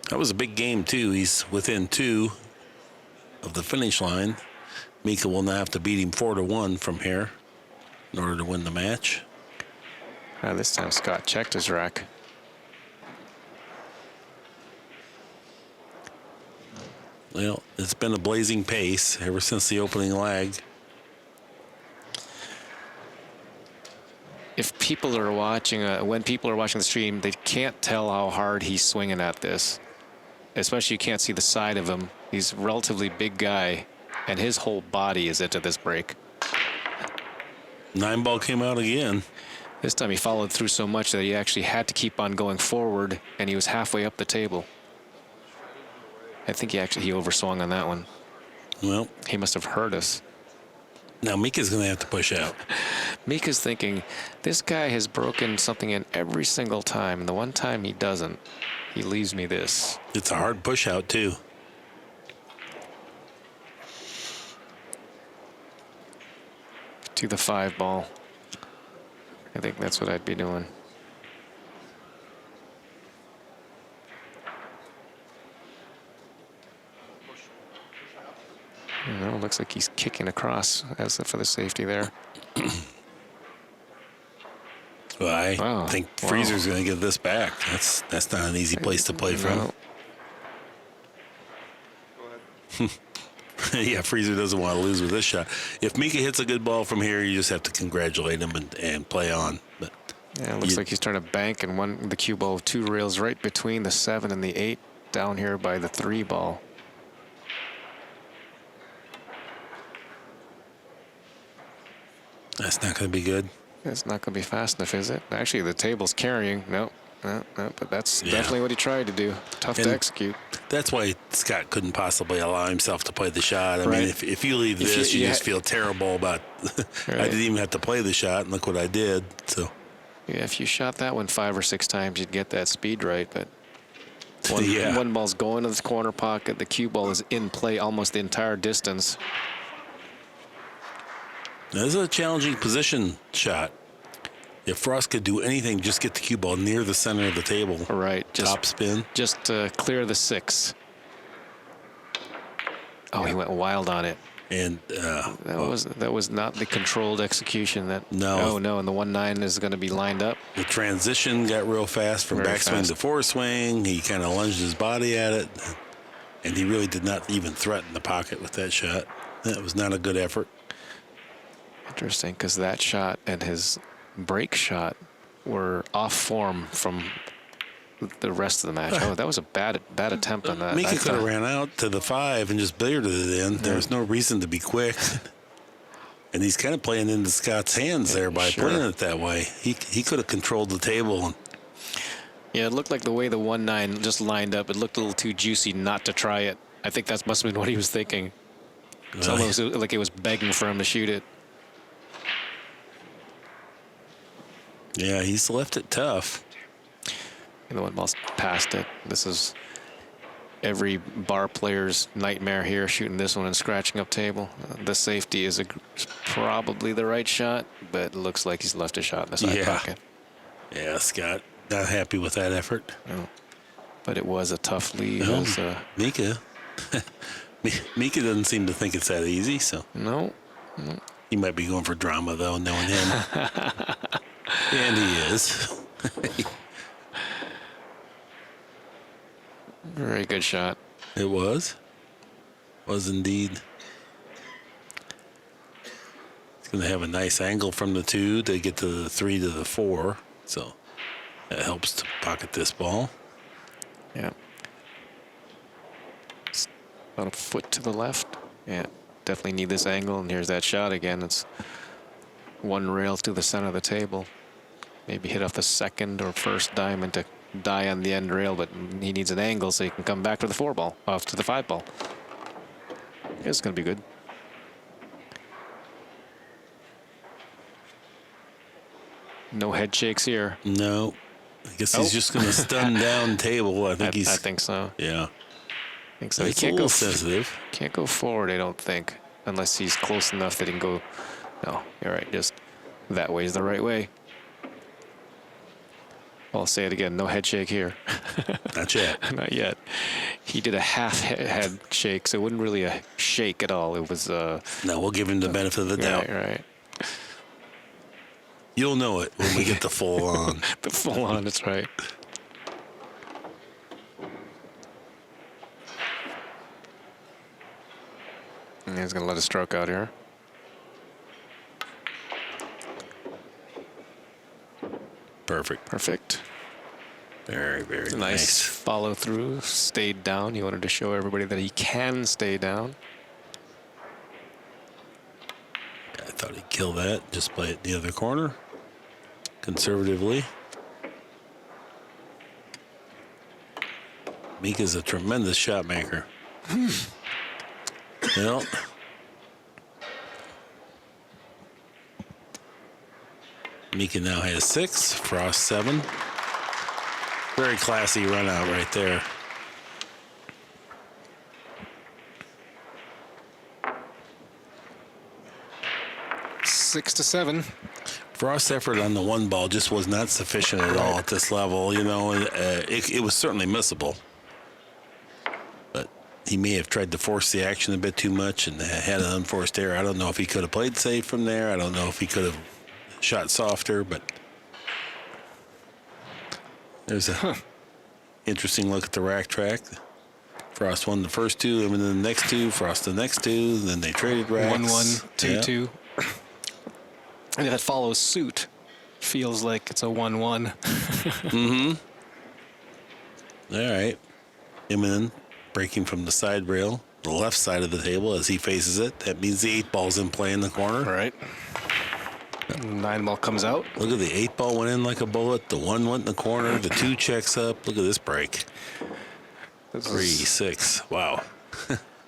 that was a big game, too. He's within 2 of the finish line. Mika will now have to beat him 4-1 from here in order to win the match. This time Scott checked his rack. Well, it's been a blazing pace ever since the opening leg. If people are watching, when people are watching the stream, they can't tell how hard he's swinging at this. Especially you can't see the side of him. He's a relatively big guy, and his whole body is into this break. 9-ball came out again. This time he followed through so much that he actually had to keep on going forward, and he was halfway up the table. I think he overswung on that one. Well, He must have heard us. now Mika's going to have to push out. Mika's thinking, this guy has broken something in every single time, and the one time he doesn't, he leaves me this. It's a hard push out, too. To the 5-ball. I think that's what I'd be doing. It looks like he's kicking across for the safety there. Well, I Wow. think Wow. Freezer's going to give this back. That's not an easy place to play from. No. Yeah, Freezer doesn't want to lose with this shot. If Mika hits a good ball from here, you just have to congratulate him and play on. But Yeah, it looks like he's trying to bank and the cue ball 2 rails right between the 7 and the 8 down here by the 3 ball. That's not going to be good. It's not going to be fast enough, is it? Actually, the table's carrying. Nope. No, but that's definitely what he tried to do. Tough to execute. That's why Scott couldn't possibly allow himself to play the shot. I Right. mean, if you leave this, you just feel terrible about. Right. I didn't even have to play the shot, and look what I did. So Yeah, if you shot that one 5 or 6 times, you'd get that speed right. But Yeah. one ball's going to the corner pocket. The cue ball is in play almost the entire distance. Now, this is a challenging position shot. If Frost could do anything, just get the cue ball near the center of the table. Right. Top spin. Just clear the 6. Oh, he went wild on it. And That was not the controlled execution. No. Oh no, and the 1-9 is going to be lined up. the transition got real fast from Very backswing fast. to foreswing. He kind of lunged his body at it, and he really did not even threaten the pocket with that shot. That was not a good effort. Interesting, because that shot and his break shot were off form from the rest of the match. Oh, that was a bad attempt on that. Mika I could have thought- ran out to the 5 and just billiarded it in. There was no reason to be quick. And he's kind of playing into Scott's hands there by Sure. playing it that way. He could have controlled the table. Yeah, it looked like the way the 1-9 just lined up, it looked a little too juicy not to try it. I think that must have been what he was thinking. It's almost like it was begging for him to shoot it. Yeah, he's left it tough. And the 1 ball's past it. This is every bar player's nightmare here, shooting this one and scratching up table. The safety is probably the right shot, but it looks like he's left a shot in the side pocket. Yeah, Scott, not happy with that effort. No. But it was a tough lead. No, As, Mika. Mika doesn't seem to think it's that easy, so no. he might be going for drama, though, knowing him. And he is. Very good shot. It was indeed. He's going to have a nice angle from the 2 to get to the 3 to the 4, so that helps to pocket this ball. Yeah. It's about a foot to the left. Yeah, definitely need this angle. And here's that shot again. It's 1 rail to the center of the table. Maybe hit off the 2nd or 1st diamond to die on the end rail, but he needs an angle so he can come back to the 4 ball, off to the 5 ball. It's going to be good. No head shakes here. No, I guess he's just going to stun down table. I think I think so. Yeah. I think so. It's He can't a little go sensitive. Can't go forward, I don't think, unless he's close enough that he can go. No, you're right. Just that way is the right way. I'll say it again. No head shake here. Not yet. Not yet. He did a half head shake, so it wasn't really a shake at all. It was. No, we'll give him the benefit of the doubt. Right. You'll know it when we get the full on. The full on. That's right. And he's going to let a stroke out here. Perfect. Very, very Nice nice. follow through. Stayed down. He wanted to show everybody that he can stay down. I thought he'd kill that. Just play it in the other corner. Conservatively. Mika's a tremendous shot maker. Well, Mika now has 6, Frost 7. Very classy run out right there. Six to 7. Frost's effort on the 1 ball just was not sufficient at all at this level. You know, it was certainly missable. But he may have tried to force the action a bit too much and had an unforced error. I don't know if he could have played safe from there. I don't know if he could have shot softer, but there's a interesting look at the rack track. Frost won the first 2, and then the next 2, Frost the next 2, then they traded racks. 1-1, 2-2. And that follows suit feels like it's a 1-1. All right. Immonen breaking from the side rail, the left side of the table as he faces it. That means the 8-ball's in play in the corner. All right. 9-ball comes out. Look at the 8-ball went in like a bullet. The 1 went in the corner. The 2 checks up. Look at this break. 3, 6. Wow.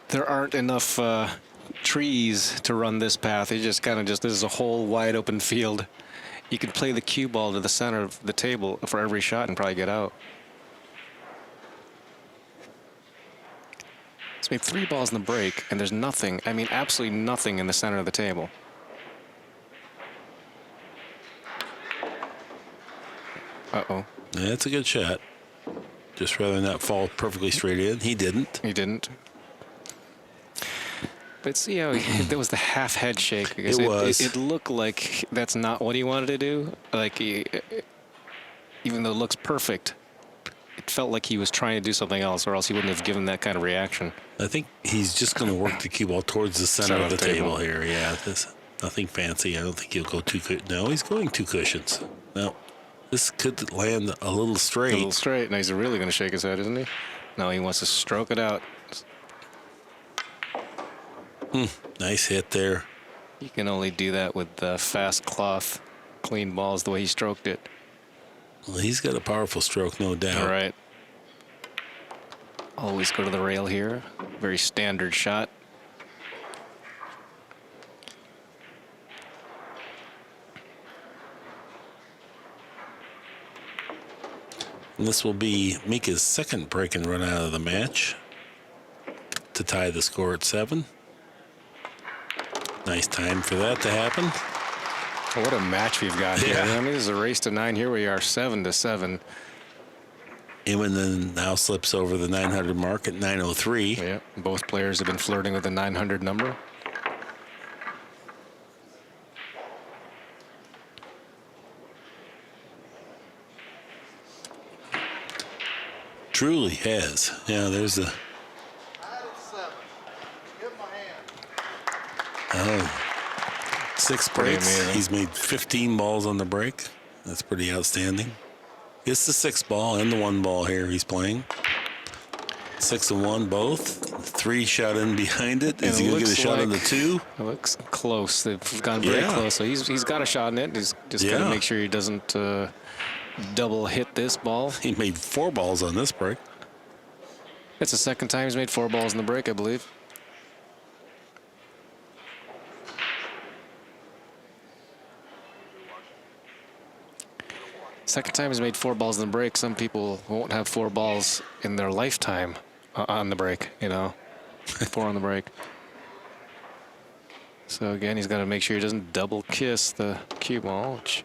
There aren't enough trees to run this path. You just this is a whole wide open field. You can play the cue ball to the center of the table for every shot and probably get out. It's made 3 balls in the break, and there's nothing, I mean, absolutely nothing in the center of the table. Uh-oh. Yeah, that's a good shot. Just rather not fall perfectly straight in. He didn't. He didn't. But see how there was the half head shake. Because It was. It looked like that's not what he wanted to do. Like, even though it looks perfect, it felt like he was trying to do something else, or else he wouldn't have given that kind of reaction. I think he's just going to work the cue ball towards the center of the table here. Yeah, nothing fancy. I don't think he'll go no, he's going 2 cushions. No, this could land a little straight. A little straight. Now he's really going to shake his head, isn't he? No, he wants to stroke it out. Nice hit there. You can only do that with fast cloth, clean balls the way he stroked it. Well, he's got a powerful stroke, no doubt. All right. Always go to the rail here. Very standard shot. And this will be Mika's second break and run out of the match to tie the score at 7. Nice time for that to happen. What a match we've got here. Yeah. I mean, this is a race to 9. Here we are, 7-7. Immonen now slips over the 900 mark at 903. Yeah, both players have been flirting with the 900 number. Truly has. Yeah, there's a. Oh. 6 Pretty breaks. amazing. He's made 15 balls on the break. That's pretty outstanding. It's the 6 ball and the 1 ball here he's playing. 6 and 1 both. 3 shot in behind it. Is he going to get a shot on the 2? It looks close. They've gone very close. So he's got a shot in it. He's just got to make sure he doesn't double hit this ball. He made 4 balls on this break. It's the second time he's made 4 balls in the break, I believe. Second time he's made 4 balls in the break. Some people won't have 4 balls in their lifetime on the break, you know. 4 on the break. So again, he's got to make sure he doesn't double kiss the cue ball, which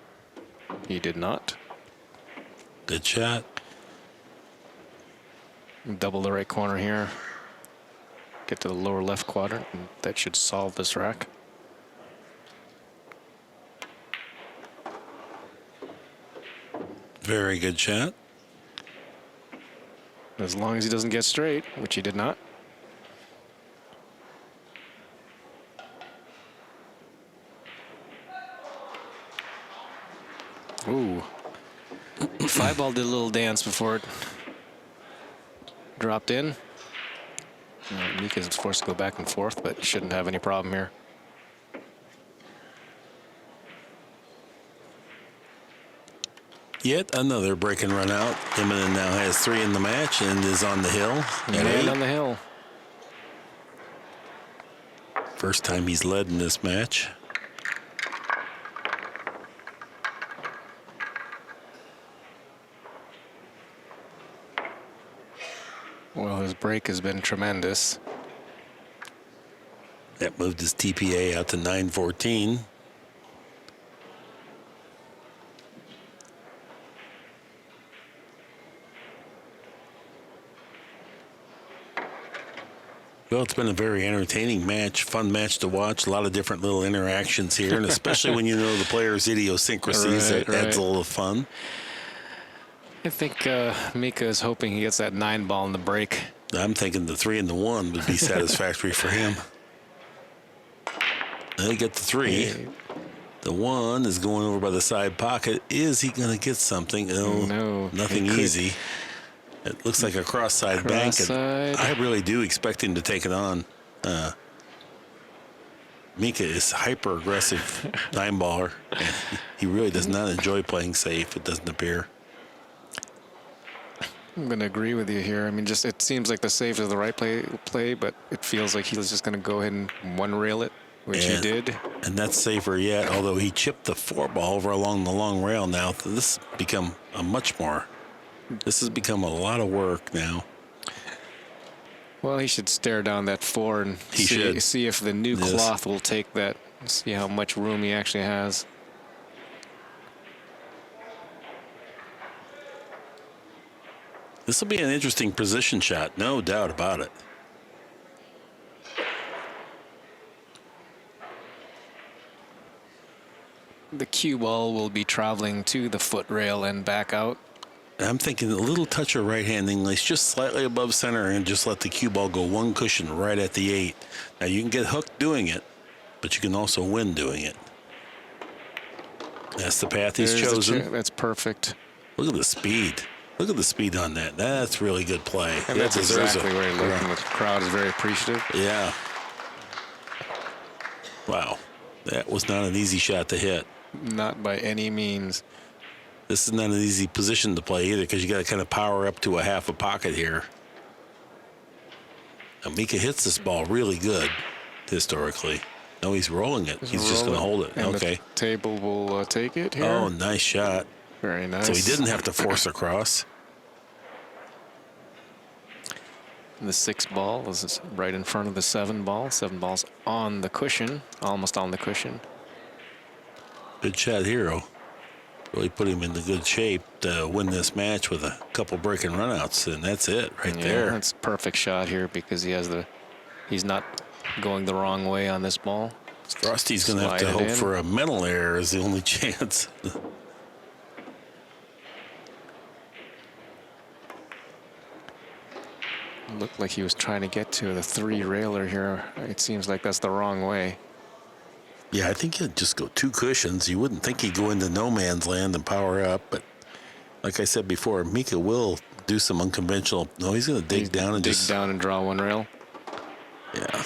he did not. Good shot. Double the right corner here. Get to the lower left quadrant, and that should solve this rack. Very good shot. As long as he doesn't get straight, which he did not. Ooh. 5 ball did a little dance before it dropped in. Mika's forced to go back and forth, but shouldn't have any problem here. Yet another break and run out. Immonen now has 3 in the match and is on the hill. And on the hill. First time he's led in this match. Well, his break has been tremendous. That moved his TPA out to 914. Well, it's been a very entertaining match, fun match to watch. A lot of different little interactions here, and especially when you know the players' idiosyncrasies, Right, that adds a little fun. I think Mika is hoping he gets that 9 ball in the break. I'm thinking the 3 and the 1 would be satisfactory for him. And he get the 3. The one is going over by the side pocket. Is he going to get something? Oh, No, nothing he could. easy. It looks like a cross-side bank. And Cross-side. I really do expect him to take it on. Mika is hyper-aggressive nine-baller. And he really does not enjoy playing safe, it doesn't appear. I'm going to agree with you here. I mean, just it seems like the save is the right play, but it feels like he was just going to go ahead and one-rail it, which he did. And that's safer yet, although he chipped the 4-ball over along the long rail now. This has become this has become a lot of work now. Well, he should stare down that 4 and see if the new cloth will take that, see how much room he actually has. This will be an interesting position shot, no doubt about it. The cue ball will be traveling to the foot rail and back out. I'm thinking a little touch of right-hand English, just slightly above center, and just let the cue ball go one cushion right at the 8. Now, you can get hooked doing it, but you can also win doing it. That's the path he's chosen. That's perfect. Look at the speed. Look at the speed on that. That's really good play. And that's exactly where he looked, and the crowd is very appreciative. Yeah. Wow. That was not an easy shot to hit. Not by any means. This is not an easy position to play either, because you got to kind of power up to a half a pocket here. Now, Mika hits this ball really good historically. No, he's rolling it. He's just going to hold it. And okay. The table will take it here. Oh, nice shot. Very nice. So he didn't have to force across. The 6 ball is right in front of the 7 ball. 7 ball's on the cushion, almost on the cushion. Good shot, Hero. Really put him into good shape to win this match with a couple breaking runouts, and that's it right there. That's a perfect shot here because he's not going the wrong way on this ball. Frosty's going to have to hope for a mental error is the only chance. Looked like he was trying to get to the 3-railer here. It seems like that's the wrong way. Yeah, I think he'd just go 2 cushions. You wouldn't think he'd go into no man's land and power up, but like I said before, Mika will do some unconventional. No, he's going to dig down and dig down and draw 1 rail. Yeah.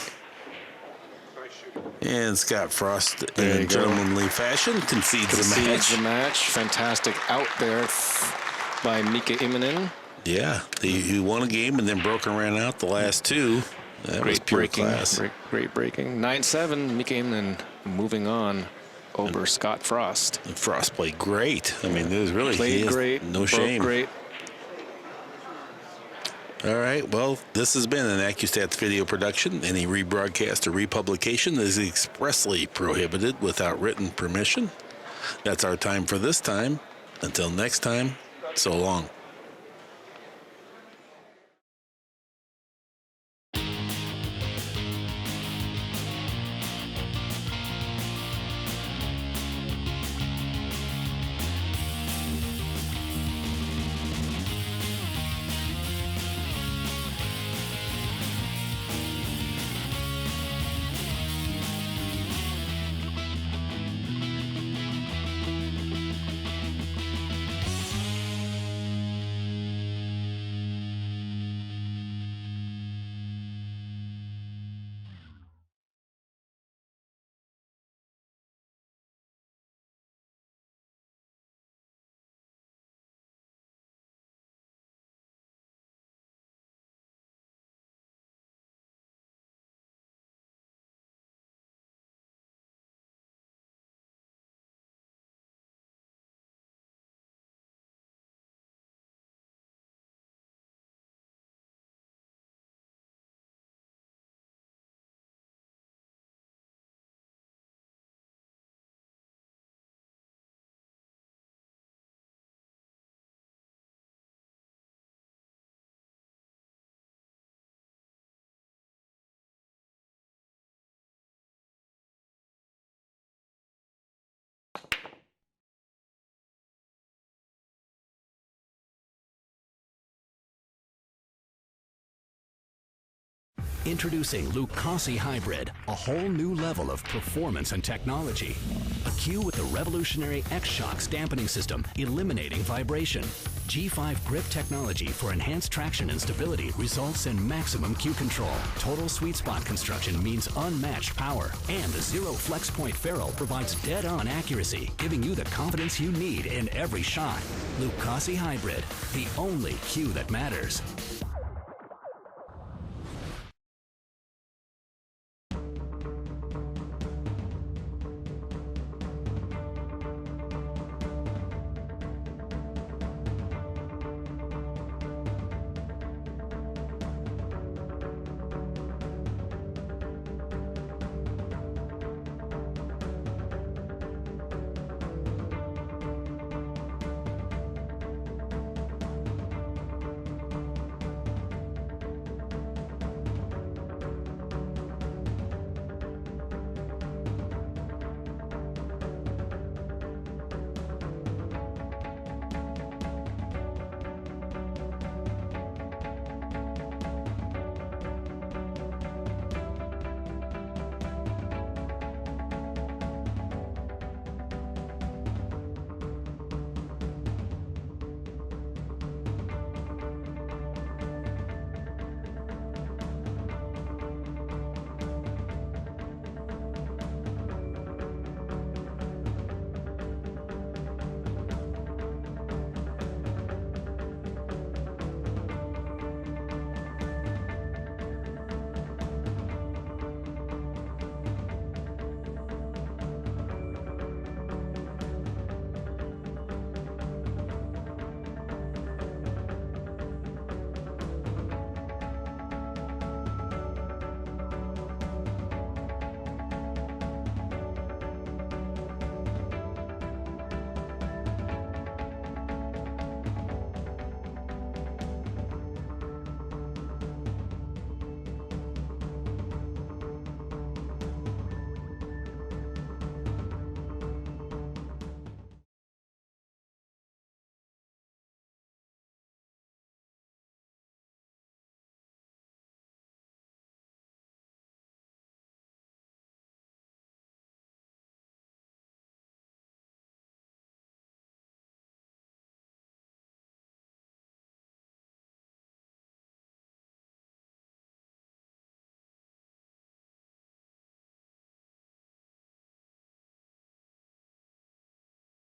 And Scott Frost, in gentlemanly fashion, concedes the match. Fantastic out there by Mika IMMONEN. Yeah, he won a game and then broke and ran out the last 2. That was pure class. Great breaking. 9-7, Mika IMMONEN moving on over Scott Frost. And Frost played great. I mean, it was really played great. No shame. Great. All right, well, this has been an Accu-Stats video production. Any rebroadcast or republication is expressly prohibited without written permission. That's our time for this time. Until next time, so long. Introducing Lucasi Hybrid, a whole new level of performance and technology. A cue with the revolutionary X-Shocks dampening system, eliminating vibration. G5 grip technology for enhanced traction and stability results in maximum cue control. Total sweet spot construction means unmatched power. And the Zero Flex Point ferrule provides dead-on accuracy, giving you the confidence you need in every shot. Lucasi Hybrid, the only cue that matters.